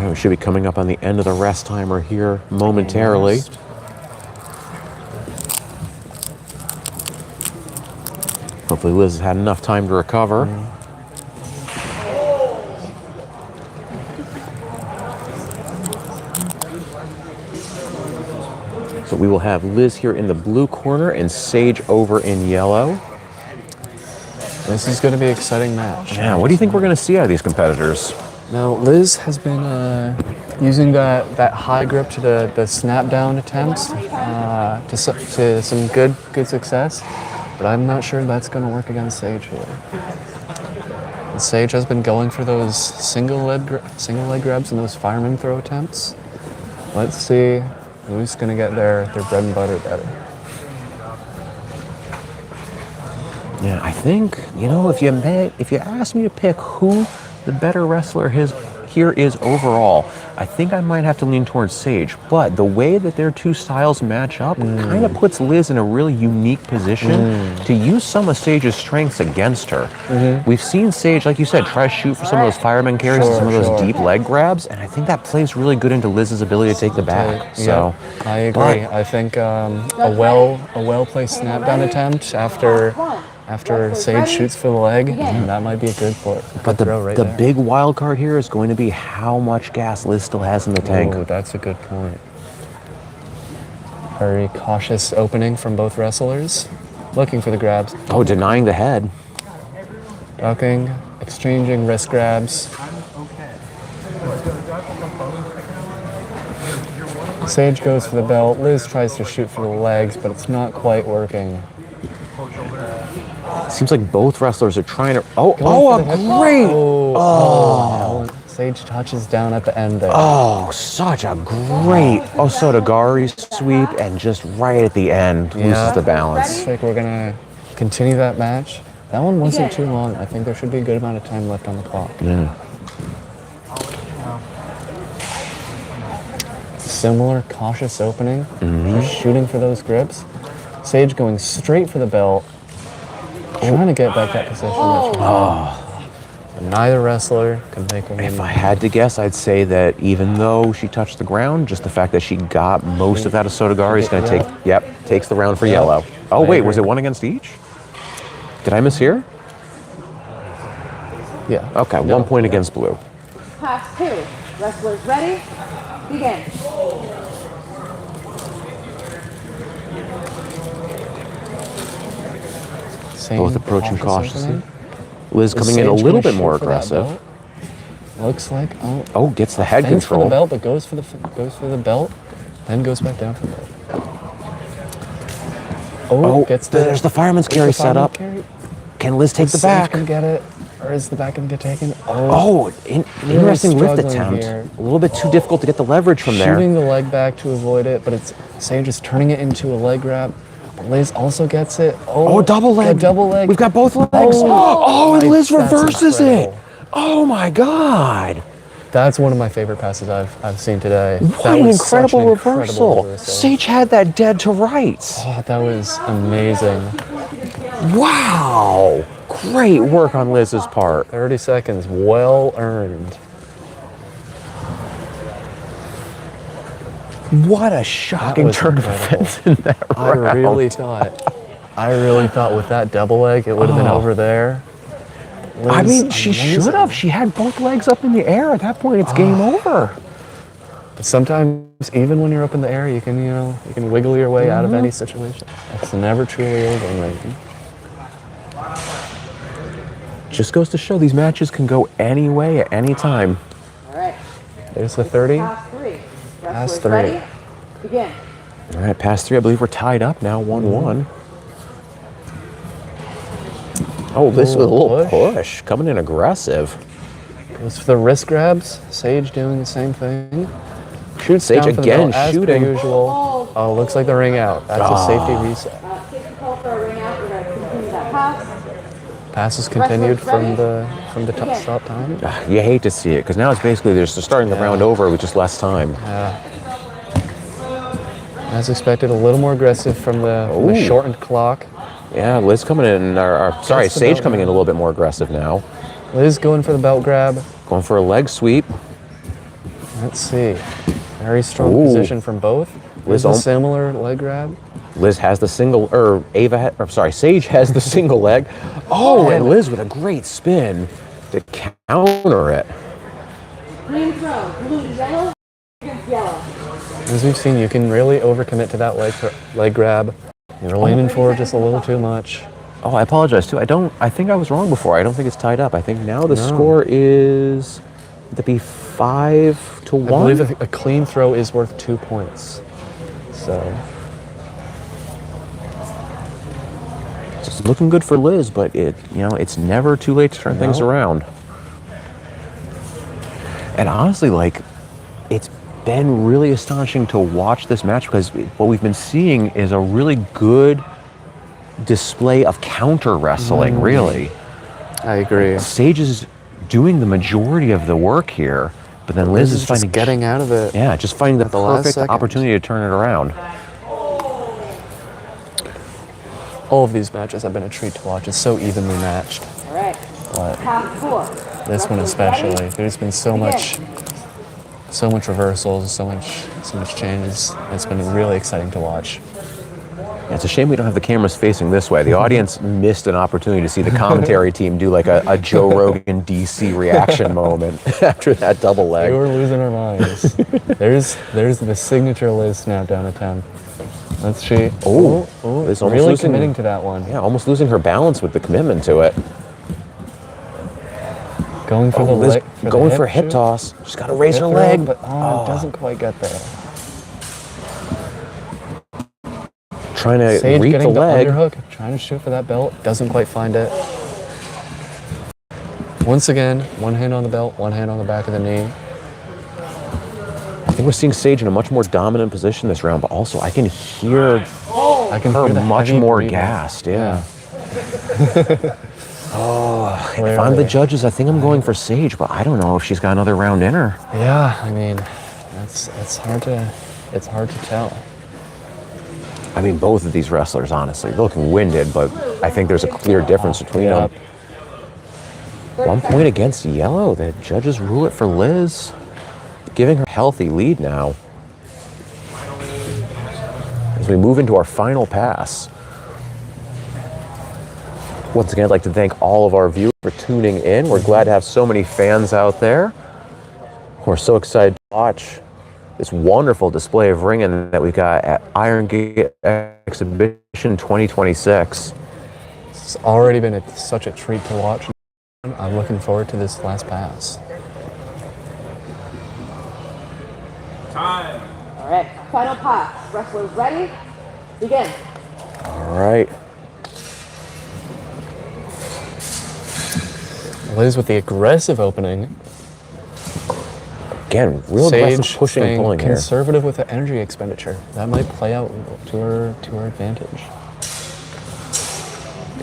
We should be coming up on the end of the rest timer here momentarily. Hopefully Liz has had enough time to recover. So we will have Liz here in the blue corner and Sage over in yellow. This is going to be an exciting match. Yeah, what do you think we're going to see out of these competitors? Now, Liz has been using that high grip to the snap down attempts to some good success, but I'm not sure that's going to work against Sage here. And Sage has been going for those single leg grabs and those fireman throw attempts. Let's see who's going to get their bread and butter better. Yeah, I think, you know, if you asked me to pick who the better wrestler here is overall, I think I might have to lean towards Sage. But the way that their two styles match up kind of puts Liz in a really unique position to use some of Sage's strengths against her. We've seen Sage, like you said, try to shoot for some of those fireman carries and some of those deep leg grabs, and I think that plays really good into Liz's ability to take the back. So I agree. I think a well-placed snap down attempt after Sage shoots for the leg, that might be a good throw. But the big wild card here is going to be how much gas Liz still has in the tank. Oh, that's a good point. Very cautious opening from both wrestlers. Looking for the grabs. Oh, denying the head. Ducking, exchanging wrist grabs. Sage goes for the belt. Liz tries to shoot for the legs, but it's not quite working. Seems like both wrestlers are trying to. A great! Sage touches down at the end there. Oh, such a great Osotogari sweep, and just right at the end loses the balance. Looks like we're gonna continue that match. That one wasn't too long. I think there should be a good amount of time left on the clock. Similar cautious opening. Just shooting for those grips. Sage going straight for the belt. Trying to get back that position. Neither wrestler can make a win. If I had to guess, I'd say that even though she touched the ground, just the fact that she got most of that Osotogari is going to take, takes the round for yellow. Oh, wait, was it one against each? Did I mishear? Yeah. Okay, 1 point against blue. Pass 2. Wrestlers ready? Begin. Same Both approaching cautious cautiously. opening. Liz coming in a Sage little gonna bit more shoot for that aggressive. belt? Looks like Oh, gets the head feints for the control. belt, but goes for the belt, then goes back down for the belt. Oh, gets there's the fireman's carry set up. Can Liz take the back? Can get it, or is the back gonna get taken? Interesting lift struggling attempt. here. A little bit too difficult to get the leverage from there. Shooting the leg back to avoid it, but it's Sage is turning it into a leg grab. But Liz also gets it. Oh, double leg. A double leg. We've got both legs. And Liz reverses it. Oh my God. That's one of my favorite passes I've seen today. What That an was such incredible an reversal. Sage had that dead to rights. Oh, that was amazing. Wow. Great work on Liz's part. 30 seconds, well earned. What a shocking was turn of incredible. events in that I round. really thought with that double leg, it would have been over there. I Liz, mean, she amazing. should have. She had both legs up in the air. At that point, it's game over. But sometimes, even when you're up in the air, you can wiggle your way out of any situation. It's never truly over in Ringen. Just goes to show these matches can go any way at any time. All right. There's the 30. Pass 3. Pass Wrestlers 3. ready? Begin. All right, past 3. I believe we're tied up now, 1-1. Oh, this was a little push. Coming in aggressive. Goes for the wrist grabs. Sage doing the same thing. Shoots Sage down for the again belt as shooting. per usual. Oh, looks like the ring out. That's a safety reset. Safety call for a ring out. We're going to continue that pass. Pass is continued from the stop time. You hate to see it, because now it's basically they're just starting the round over with just less time. As expected, a little more aggressive from the shortened clock. Yeah, Liz coming in, sorry, Sage coming in a little bit more aggressive now. Liz going for the belt grab. Going for a leg sweep. Let's see. Very strong position from both. Liz Liz a similar leg grab. Liz has the single, Sage has the single leg. Oh, and Liz with a great spin to counter it. Green throw. Blue, yellow. Against yellow. As we've seen, you can really overcommit to that leg grab. You're leaning forward just a little too much. Oh, I apologize too. I think I was wrong before. I don't think it's tied up. I think now the score is, would that be 5-1? I believe a clean throw is worth 2 points. So it's looking good for Liz, but it's never too late to turn things around. And honestly, it's been really astonishing to watch this match, because what we've been seeing is a really good display of counter wrestling, really. I agree. Sage is doing the majority of the work here, but then Liz is finding getting out of it. Yeah, just finding the last perfect second. opportunity to turn it around. All of these matches have been a treat to watch. It's so evenly matched. All right. But Pass 4. this one Wrestlers ready? especially, there's been so much reversals, so much changes. It's been really exciting to watch. It's a shame we don't have the cameras facing this way. The audience missed an opportunity to see the commentary team do like a Joe Rogan DC reaction moment after that double leg. We were losing our minds. There's the signature Liz snap down to 10. Let's see. Liz almost Really losing, committing to that one. Yeah, almost losing her balance with the commitment to it. Going for the Liz leg. going the for a hip shoot. toss. She's got to raise her Hip leg. throw, but it doesn't quite get there. Trying to Sage reap getting the leg. underhook, trying to shoot for that belt, doesn't quite find it. Once again, one hand on the belt, one hand on the back of the knee. I think we're seeing Sage in a much more dominant position this round, but also I can hear her the much heavy more breathing. gassed. Yeah. If I'm the judges, I think I'm going for Sage, but I don't know if she's got another round in her. Yeah, I mean, it's hard to tell. I mean, both of these wrestlers, honestly, they're looking winded, but I think there's a clear difference between them. 1 point against Yellow. The judges rule it for Liz, giving her a healthy lead now. As we move into our final pass. Once again, I'd like to thank all of our viewers for tuning in. We're glad to have so many fans out there. We're so excited to watch this wonderful display of Ringen that we got at Iron Gate Exhibition 2026. It's already been such a treat to watch. I'm looking forward to this last pass. Time. All right, final pass. Wrestlers ready? Begin. All right. Liz with the aggressive opening. Again, real aggressive Sage pushing and staying pulling here. conservative with the energy expenditure. That might play out to her advantage.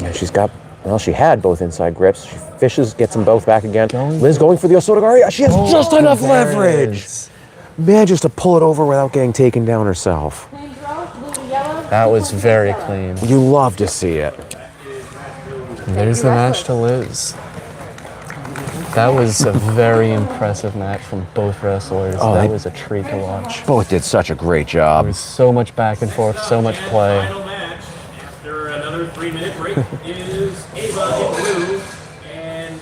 Yeah, she's got, well, she had both inside grips. She fishes, gets them both back again. Going Liz going for the Osotogari. She has just enough there it leverage. is. Manages to pull it over without getting taken down herself. Clean throw, blue and yellow. That was very clean. You love to see it. And there's the match to Liz. That was a very impressive match from both wrestlers. Oh, that they- was a treat to watch. Both did such a great There job. was so much back and forth, so much play. Final match after another 3-minute break is Ava in blue and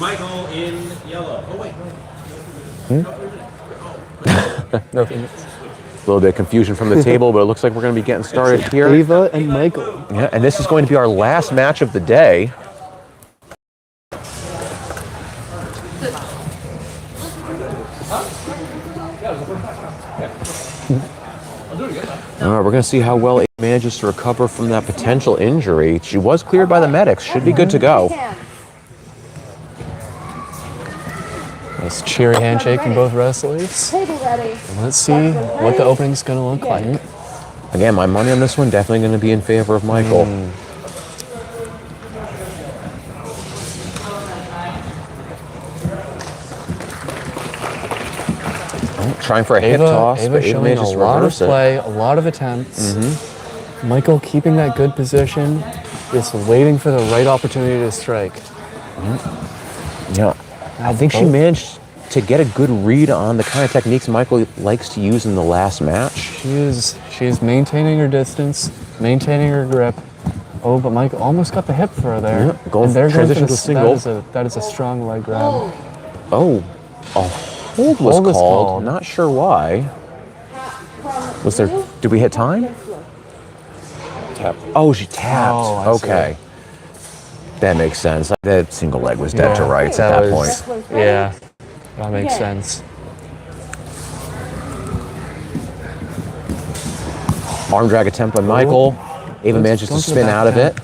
Michael in yellow. Oh wait. No, A little bit of confusion from the table, but it looks like we're going to be getting started here. Ava and Michael. Yeah, and this is going to be our last match of the day. All right, we're going to see how well Ava manages to recover from that potential injury. She was cleared by the medics. Should be good to go. Nice cheery handshake from both wrestlers. Table ready. Let's see what the opening's going to look like. Again, my money on this one definitely going to be in favor of Michael. Trying for a hip toss, Ava but Ava showing manages a to lot of reverse it. play, a lot of attempts. Michael keeping that good position, just waiting for the right opportunity to strike. Yeah, I think she managed to get a good read on the kind of techniques Michael likes to use in the last match. She is maintaining her distance, maintaining her grip. Oh, but Michael almost got the hip throw there. Yeah, going And they're transition to a single. That is a strong leg grab. Oh, a hold was Hold was called. called. Not sure why. Was there? Did we hit time? Tap. Oh, she tapped. Oh, I see. Okay. That makes sense. That single leg was dead to rights at that point. Yeah, that makes sense. Arm drag attempt by Michael. Ava manages to going for the spin back out of it.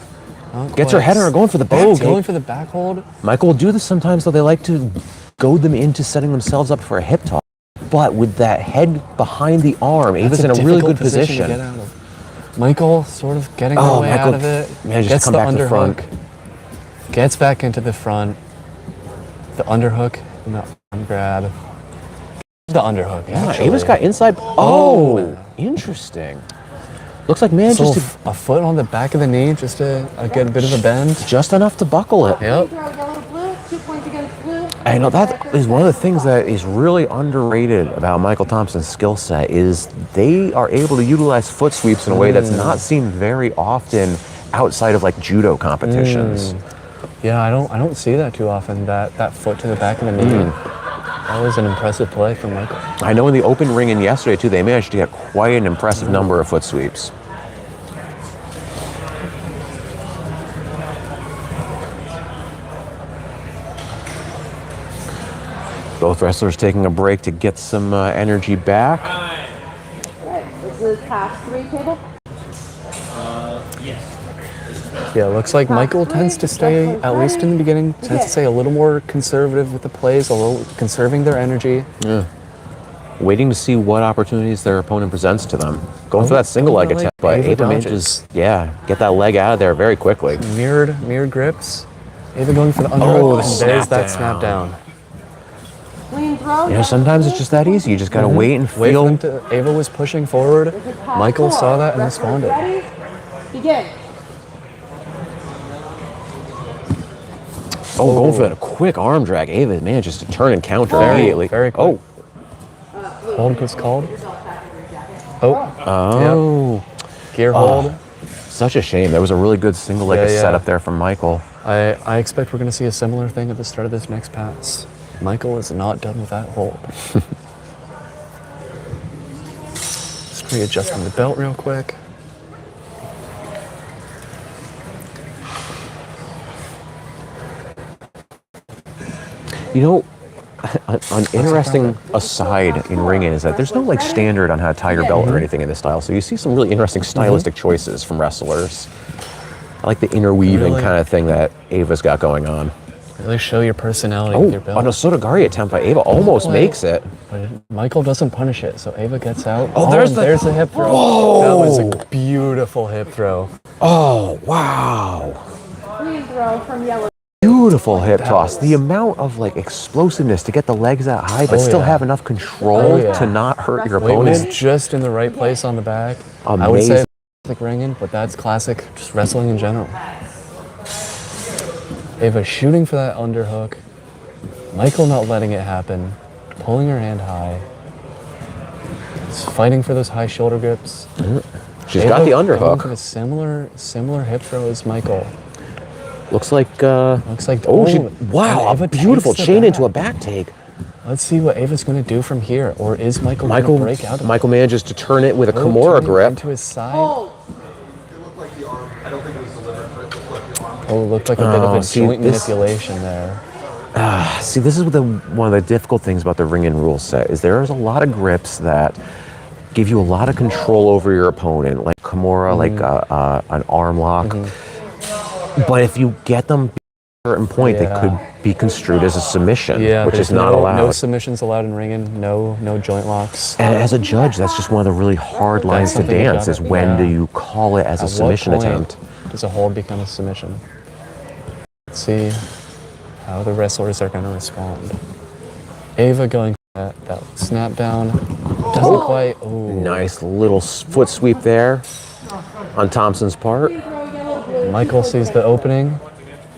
Not Gets her quite. head on her, going for the back Oh, take. going for the back hold. Michael will do this sometimes, though. They like to goad them into setting themselves up for a hip toss. But with that head behind the arm, Ava's in a really good To position. get out of. Michael sort of getting her way Michael out of it. manages Gets to come the back to the front. underhook. Gets back into the front. The underhook and the arm grab. The underhook. Yeah, actually. Ava's got inside. Oh, interesting. Looks like manages to A foot on the back of the knee just to get a bit of a bend. just enough to buckle it. Yep. Throw yellow to blue. 2 points against blue. I know that is one of the things that is really underrated about Michael Thompson's skill set is they are able to utilize foot sweeps in a way that's not seen very often outside of like judo competitions. Yeah, I don't see that too often. That foot to the back of the knee. That was an impressive play from Michael. I know in the open ring in yesterday too, they managed to get quite an impressive number of foot sweeps. Both wrestlers taking a break to get some energy back. Right. This is pass 3 table. Yeah, it looks like Michael tends to stay, at least in the beginning, tends to stay a little more conservative with the plays, a little conserving their energy. Yeah. Waiting to see what opportunities their opponent presents to them. Going for that single leg attempt, but Ava manages, get that leg out of there very quickly. Mirrored grips. Ava going for the underhook, and there's that snap down. Sometimes it's just that easy. You just gotta wait and feel. Ava was pushing forward. Michael saw that and responded. Ready? Begin. Oh, going for that quick arm drag. Ava manages to turn and counter immediately. Very quick. Hold was called. Yep. Gear hold. Such a shame. There was a really good single leg setup there from Michael. I expect we're going to see a similar thing at the start of this next pass. Michael is not done with that hold. Just readjusting the belt real quick. You know, an interesting aside in Ringen is that there's no like standard on how to tie your belt or anything in this style. So you see some really interesting stylistic choices from wrestlers. I like the interweaving kind of thing that Ava's got going on. Really show your personality with your belt. On a Sotogari attempt by Ava, almost makes it. But Michael doesn't punish it, so Ava gets out. There's the hip throw. Whoa. That was a beautiful hip throw. Oh, wow. Clean throw from yellow. Beautiful hip toss. The amount of like explosiveness to get the legs that high, but still have enough control to not hurt your opponent. Was just in the right place on the back. Amazing. I would say classic Ringen, but that's classic just wrestling in general. Ava shooting for that underhook. Michael not letting it happen. Pulling her hand high. Just fighting for those high shoulder grips. She's got the underhook. A similar hip throw as Michael. Looks like wow, a beautiful chain into a back take. Let's see what Ava's going to do from here, or is Michael going to break out of it? Michael manages to turn it with a Kimura grip. Into his side. Hold. It looked like the arm. I don't think it was delivered, but it looked like the arm. Oh, it looked like a bit of a joint manipulation there. See, this is one of the difficult things about the Ringen rule set is there's a lot of grips that give you a lot of control over your opponent, like Kimura, like an arm lock. But if you get them at a certain point, they could be construed as a submission, which is not allowed. No submissions allowed in Ringen, no joint locks. And as a judge, that's just one of the really hard lines to dance is when do you call it as a submission attempt? Does a hold become a submission? Let's see how the wrestlers are going to respond. Ava going for that snap down. Doesn't quite. Ooh. Nice little foot sweep there on Thompson's part. Michael sees the opening,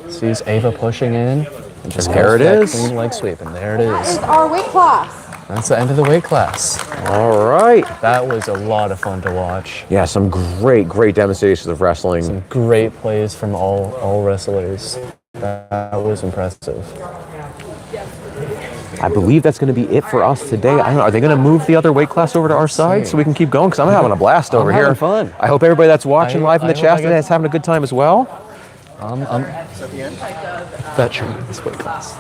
sees Ava pushing in, and just there it is. Clean leg sweep, and there it is. Our weight class. That's the end of the weight class. All right. That was a lot of fun to watch. Yeah, some great demonstrations of wrestling. Some great plays from all wrestlers. That was impressive. I believe that's going to be it for us today. I don't know. Are they going to move the other weight class over to our side so we can keep going? Because I'm having a blast over here. Fun. I hope everybody that's watching live in the chat today is having a good time as well. Veteran this weight class.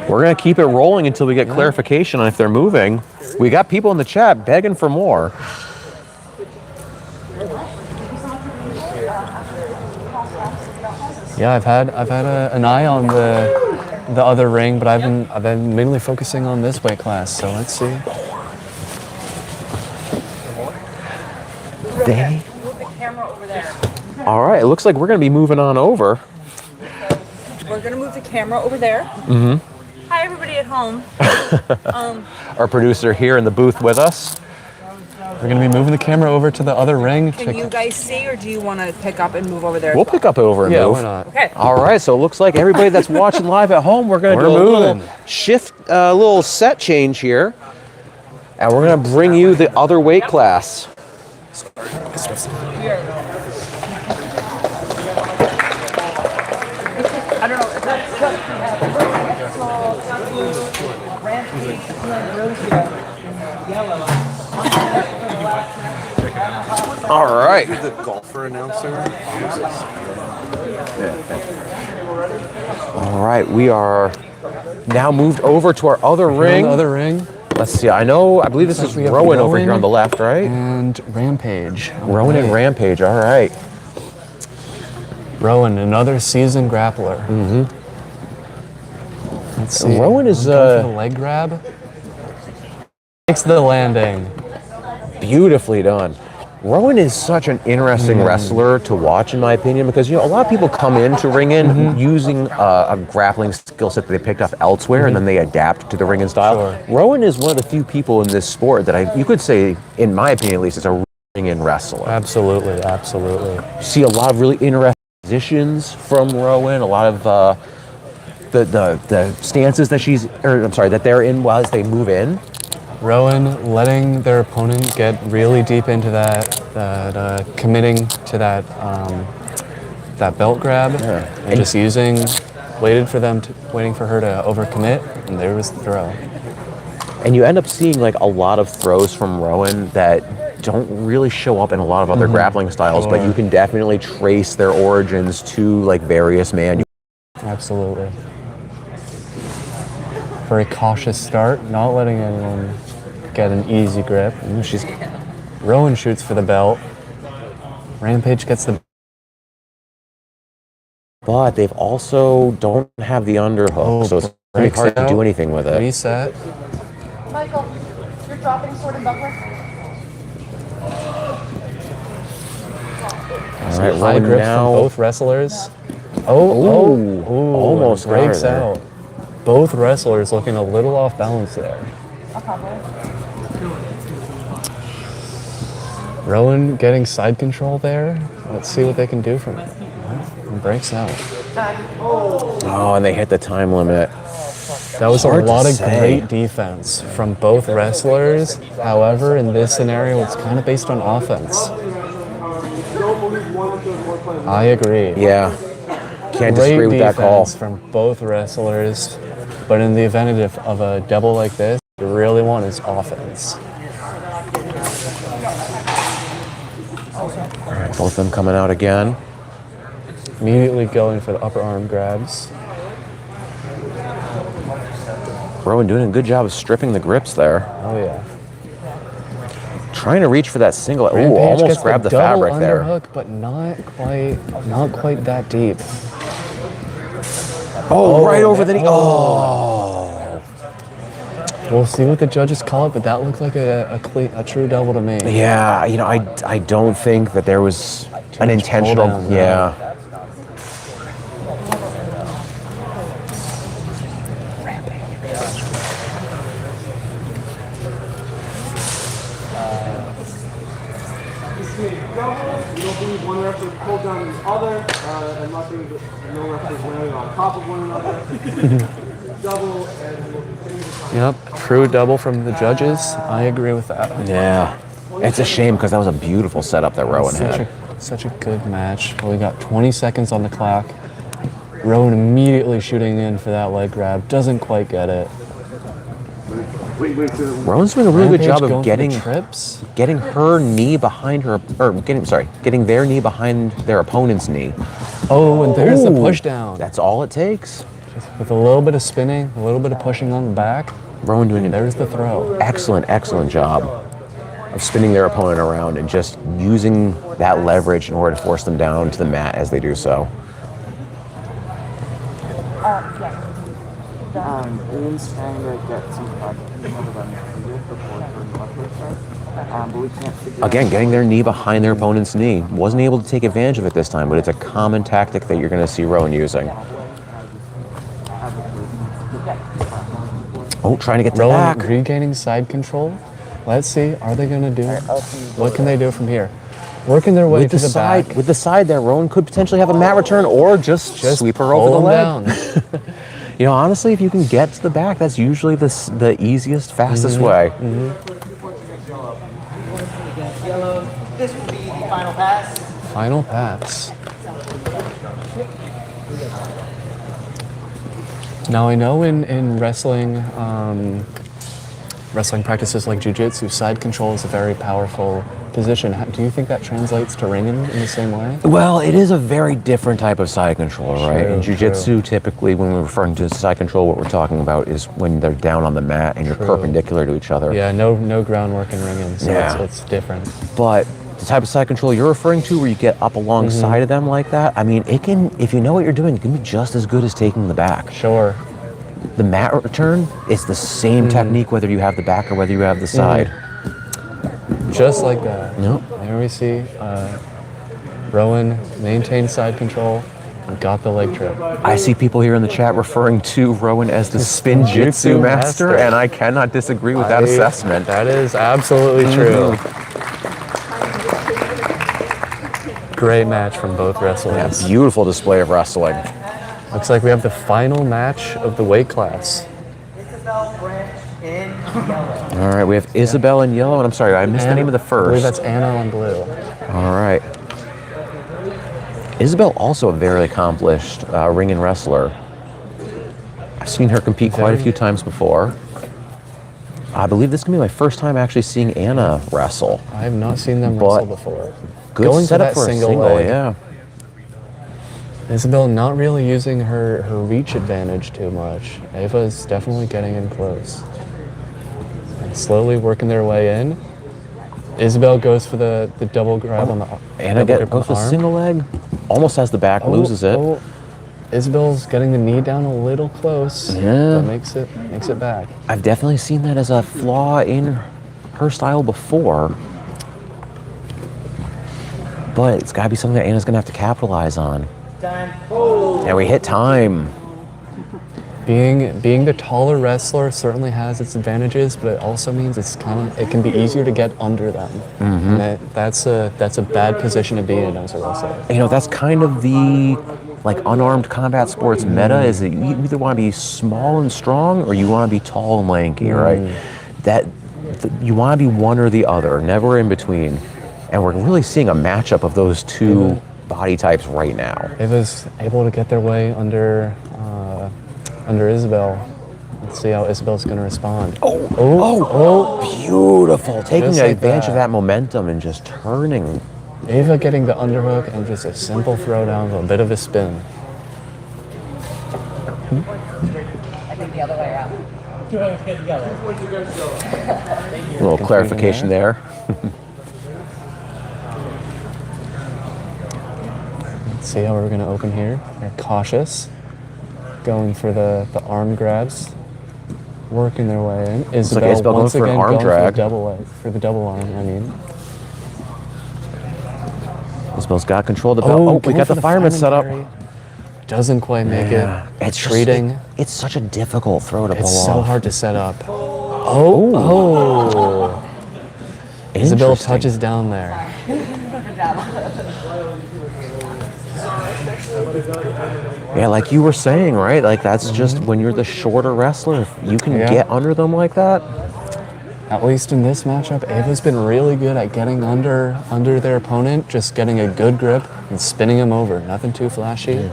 We're going to keep it rolling until we get clarification on if they're moving. We got people in the chat begging for more. Yeah, I've had an eye on the other ring, but I've been mainly focusing on this weight class. So let's see. Move the camera over there. All right, it looks like we're going to be moving on over. We're gonna move the camera over there. Hi, everybody at home. Our producer here in the booth with us. We're going to be moving the camera over to the other ring. Can you guys see, or do you want to pick up and move over there? We'll pick up over and Yeah, move. why not? Okay. All right, so it looks like everybody that's watching live at home, we're going to do a little shift, little set change here. And we're going to bring you the other weight class. I don't know. If that's All right. The golfer announcer. All right, we are now moved over to our other ring. The other ring. Let's see. I believe this is We have Rowan over here on the left, right? And Rampage. Rowan and Rampage. All right. Rowan, another seasoned grappler. Let's see. Rowan is Going for the leg grab. Makes the landing. beautifully done. Rowan is such an interesting wrestler to watch, in my opinion, because a lot of people come into Ringen using a grappling skill set that they picked up elsewhere, and then they adapt to the Ringen style. Sure. Rowan is one of the few people in this sport that you could say, in my opinion at least, is a Ringen wrestler. Absolutely, absolutely. See a lot of really interesting positions from Rowan, a lot of the stances that they're in as they move in. Rowan letting their opponent get really deep into that committing to that belt grab, and just waiting for her to overcommit, and there was the throw. And you end up seeing like a lot of throws from Rowan that don't really show up in a lot of other grappling styles, but you can definitely trace their origins to like various manuals. Absolutely. Very cautious start, not letting anyone get an easy grip. Rowan shoots for the belt. Rampage gets the. But they've also don't have the underhook, so it's pretty hard to do anything with it. Reset. Michael, you're dropping sword and buckler. All right, High Rowan grips now. from both wrestlers. Almost got her breaks there. out. Both wrestlers looking a little off balance there. Rowan getting side control there. Let's see what they can do from it. And breaks out. Oh, and they hit the time limit. That was a Hard to lot of say. great defense from both wrestlers. However, in this scenario, it's kind of based on offense. I agree. Yeah, can't Great disagree with that call. defense from both wrestlers. But in the event of a double like this, you really want is offense. All right, both of them coming out again. Immediately going for the upper arm grabs. Rowan doing a good job of stripping the grips there. Oh yeah. Trying to reach for that single. Ooh, Rampage almost gets grabbed the double fabric there. underhook, but not quite that deep. Oh, right over the knee. Oh. We'll see what the judges call it, but that looked like a true double to me. Yeah, I don't think that there was an intentional. pull down, Yeah. You don't believe one wrestler pulled down the other, and nothing, no wrestlers landing on top of one another. Double and we'll continue to find. Yep, true double from the judges. I agree with that. Yeah. It's a shame because that was a beautiful setup that Rowan had. Such a good match. Well, we got 20 seconds on the clock. Rowan immediately shooting in for that leg grab. Doesn't quite get it. Rowan's doing a really good job Rampage of going for the trips. getting her knee behind her, getting their knee behind their opponent's knee. Oh, and there's the Ooh, push down. That's all it takes. With a little bit of spinning, a little bit of pushing on the back. Rowan doing an There's the throw. excellent job of spinning their opponent around and just using that leverage in order to force them down to the mat as they do so. Ian's trying to get some projects together that needed before the buckler starts. But we can't figure Again, getting their knee behind their opponent's knee. Wasn't able to take advantage of it this time, but it's a common tactic that you're going to see Rowan using. Oh, trying to get to the Rowan back. regaining side control. Let's see, are they going to do? What can they do from here? Working their way With to the the side, back. with the side there, Rowan could potentially have a mat return or just sweep her over the pull 'em leg. down. Honestly, if you can get to the back, that's usually the easiest, fastest way. yellow. This will be the final pass. Final pass. Now I know in wrestling, wrestling practices like jiu-jitsu, side control is a very powerful position. Do you think that translates to Ringen in the same way? Well, it is a very different type of side control, right? In True, jiu-jitsu, typically when we're referring to side control, what we're talking about is when they're down on the mat and you're perpendicular to each other. Yeah, no groundwork in Ringen, so Yeah. it's different. But the type of side control you're referring to, where you get up alongside of them like that, I mean, it can, if you know what you're doing, it can be just as good as taking the back. Sure. The mat return is the same technique whether you have the back or whether you have the side. Just like that. Nope. There we see Rowan maintained side control and got the leg trip. I see people here in the chat referring to Rowan as the spin jitsu master, and I cannot disagree with that assessment. That is absolutely true. Great match from both wrestlers. Yeah, beautiful display of wrestling. Looks like we have the final match of the weight class. All right, we have Isabel in yellow, and I'm sorry, I missed the name of the I believe first. that's Anna in blue. All right. Isabel, also a very accomplished Ringen wrestler. I've seen her compete quite a few times before. I believe this is going to be my first time actually seeing Anna wrestle. I have not seen them wrestle before. Good Going setup for that for a single single, leg. yeah. Isabel not really using her reach advantage too much. Ava's definitely getting in close. And slowly working their way in. Isabel goes for the double grab on the Anna double grip on goes the for arm. single leg, almost has the back, loses it. Isabel's getting the knee down a little close. Yeah. But makes it back. I've definitely seen that as a flaw in her style before. But it's got to be something that Anna's going to have to capitalize on. And we hit time. Being the taller wrestler certainly has its advantages, but it also means it can be easier to get under them. And that's a bad position to be in as a wrestler. You know, that's kind of the unarmed combat sports meta, is that you either want to be small and strong or you want to be tall and lanky, right? You want to be one or the other, never in between. And we're really seeing a matchup of those two body types right now. Ava's able to get their way under Isabel. Let's see how Isabel's going to respond. Beautiful. Taking Just like advantage that. of that momentum and just turning. Ava getting the underhook and just a simple throwdown with a bit of a spin. I think the other way around. A little clarification there. Let's see how we're going to open here. They're cautious. Going for the arm grabs. Working their way in. Isabel, Isabel going once for an again arm going drag. for the double arm, I mean. Isabel's got control of the belt. We going got for the fireman set up. carry. Doesn't quite make it. It's Treating. It's such a difficult throw to pull It's off. so hard to set up. Isabel Interesting. touches down there. Yeah, like you were saying, right? Like that's just when you're the shorter wrestler, if you can get under them like that. At least in this matchup, Ava's been really good at getting under their opponent, just getting a good grip and spinning him over. Nothing too flashy,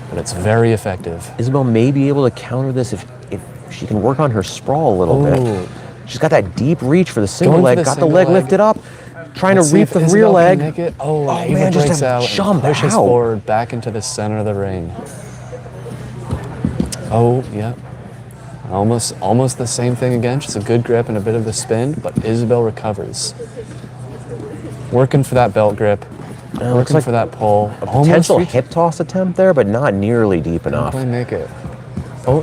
but it's very effective. Isabel may be able to counter this if she can work on her sprawl a little bit. She's got that deep reach for the single Going for leg, the got the single leg leg. lifted up, trying Let's to see reap if the Isabel rear can leg. make it. Ava man, just breaks a out jump and pushes out. forward back into the center of the ring. Almost the same thing again, just a good grip and a bit of the spin, but Isabel recovers. Working for that belt grip, working like for that pull. Potential hip toss attempt there, but not nearly deep enough. Play make it.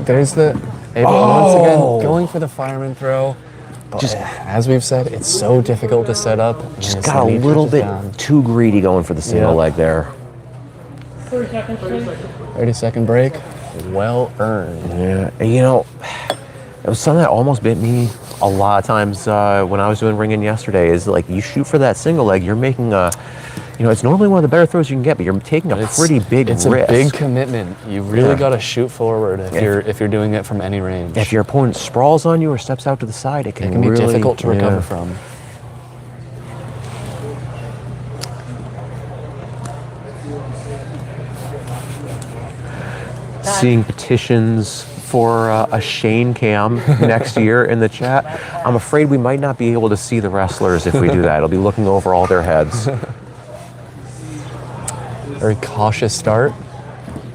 There's the Ava once again going for the fireman throw. But as we've said, it's so difficult to set up. Just got a little bit too greedy going for the single leg there. 30-second break. Well earned. Yeah, you know, it was something that almost bit me a lot of times when I was doing Ringen yesterday. Is like you shoot for that single leg, you're making a, it's normally one of the better throws you can get, but you're taking a pretty big risk. It's a big commitment. You really got to shoot forward if you're doing it from any range. If your opponent sprawls on you or steps out to the side, it can be really, difficult to recover from. Seeing petitions for a Shane cam next year in the chat. I'm afraid we might not be able to see the wrestlers if we do that. It'll be looking over all their heads. Very cautious start.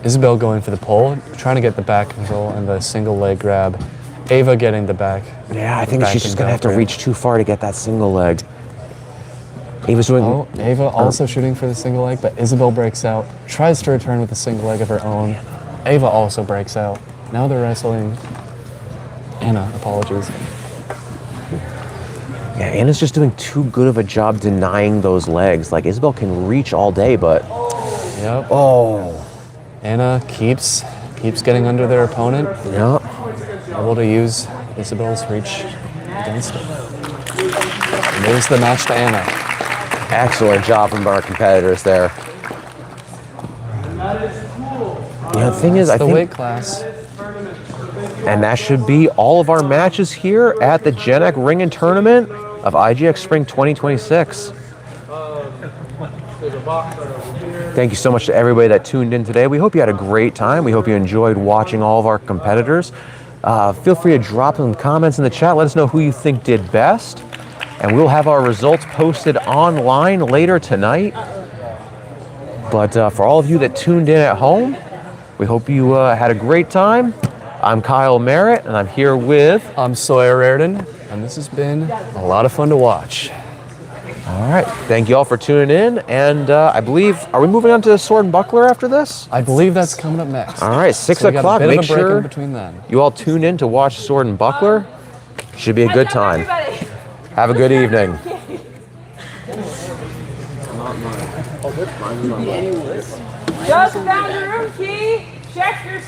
Isabel going for the pole, trying to get the back control and the single leg grab. Ava getting the back. Yeah, I think back she's just and going to have to grab. reach too far to get that single leg. Ava's doing... Oh, Ava also shooting for the single leg, but Isabel breaks out, tries to return with a single leg of her own. Ava also breaks out. Now they're wrestling. Anna, apologies. Yeah, Anna's just doing too good of a job denying those legs. Like, Isabel can reach all day, but... Yep. Oh. Anna keeps getting under their opponent. Yep. Able to use Isabel's reach against it. Moves the match to Anna. Excellent job from our competitors there. Yeah, the thing is, I The think... weight class. And that should be all of our matches here at the GenEq Ringen Tournament of IGX Spring 2026. Thank you so much to everybody that tuned in today. We hope you had a great time. We hope you enjoyed watching all of our competitors. Feel free to drop some comments in the chat. Let us know who you think did best. And we'll have our results posted online later tonight. But for all of you that tuned in at home, we hope you had a great time. I'm Kyle Merritt, and I'm here with... I'm Sawyer Reardon, and this has been a lot of fun to watch. All right. Thank you all for tuning in. And I believe, are we moving on to Sword and Buckler after this? I believe that's coming up next. All right, 6 So we got a o'clock. bit of Make a break sure in between then. you all tune in to watch Sword and Buckler. Should be a good time. Everybody. Have a good evening. Just found the room key. Check your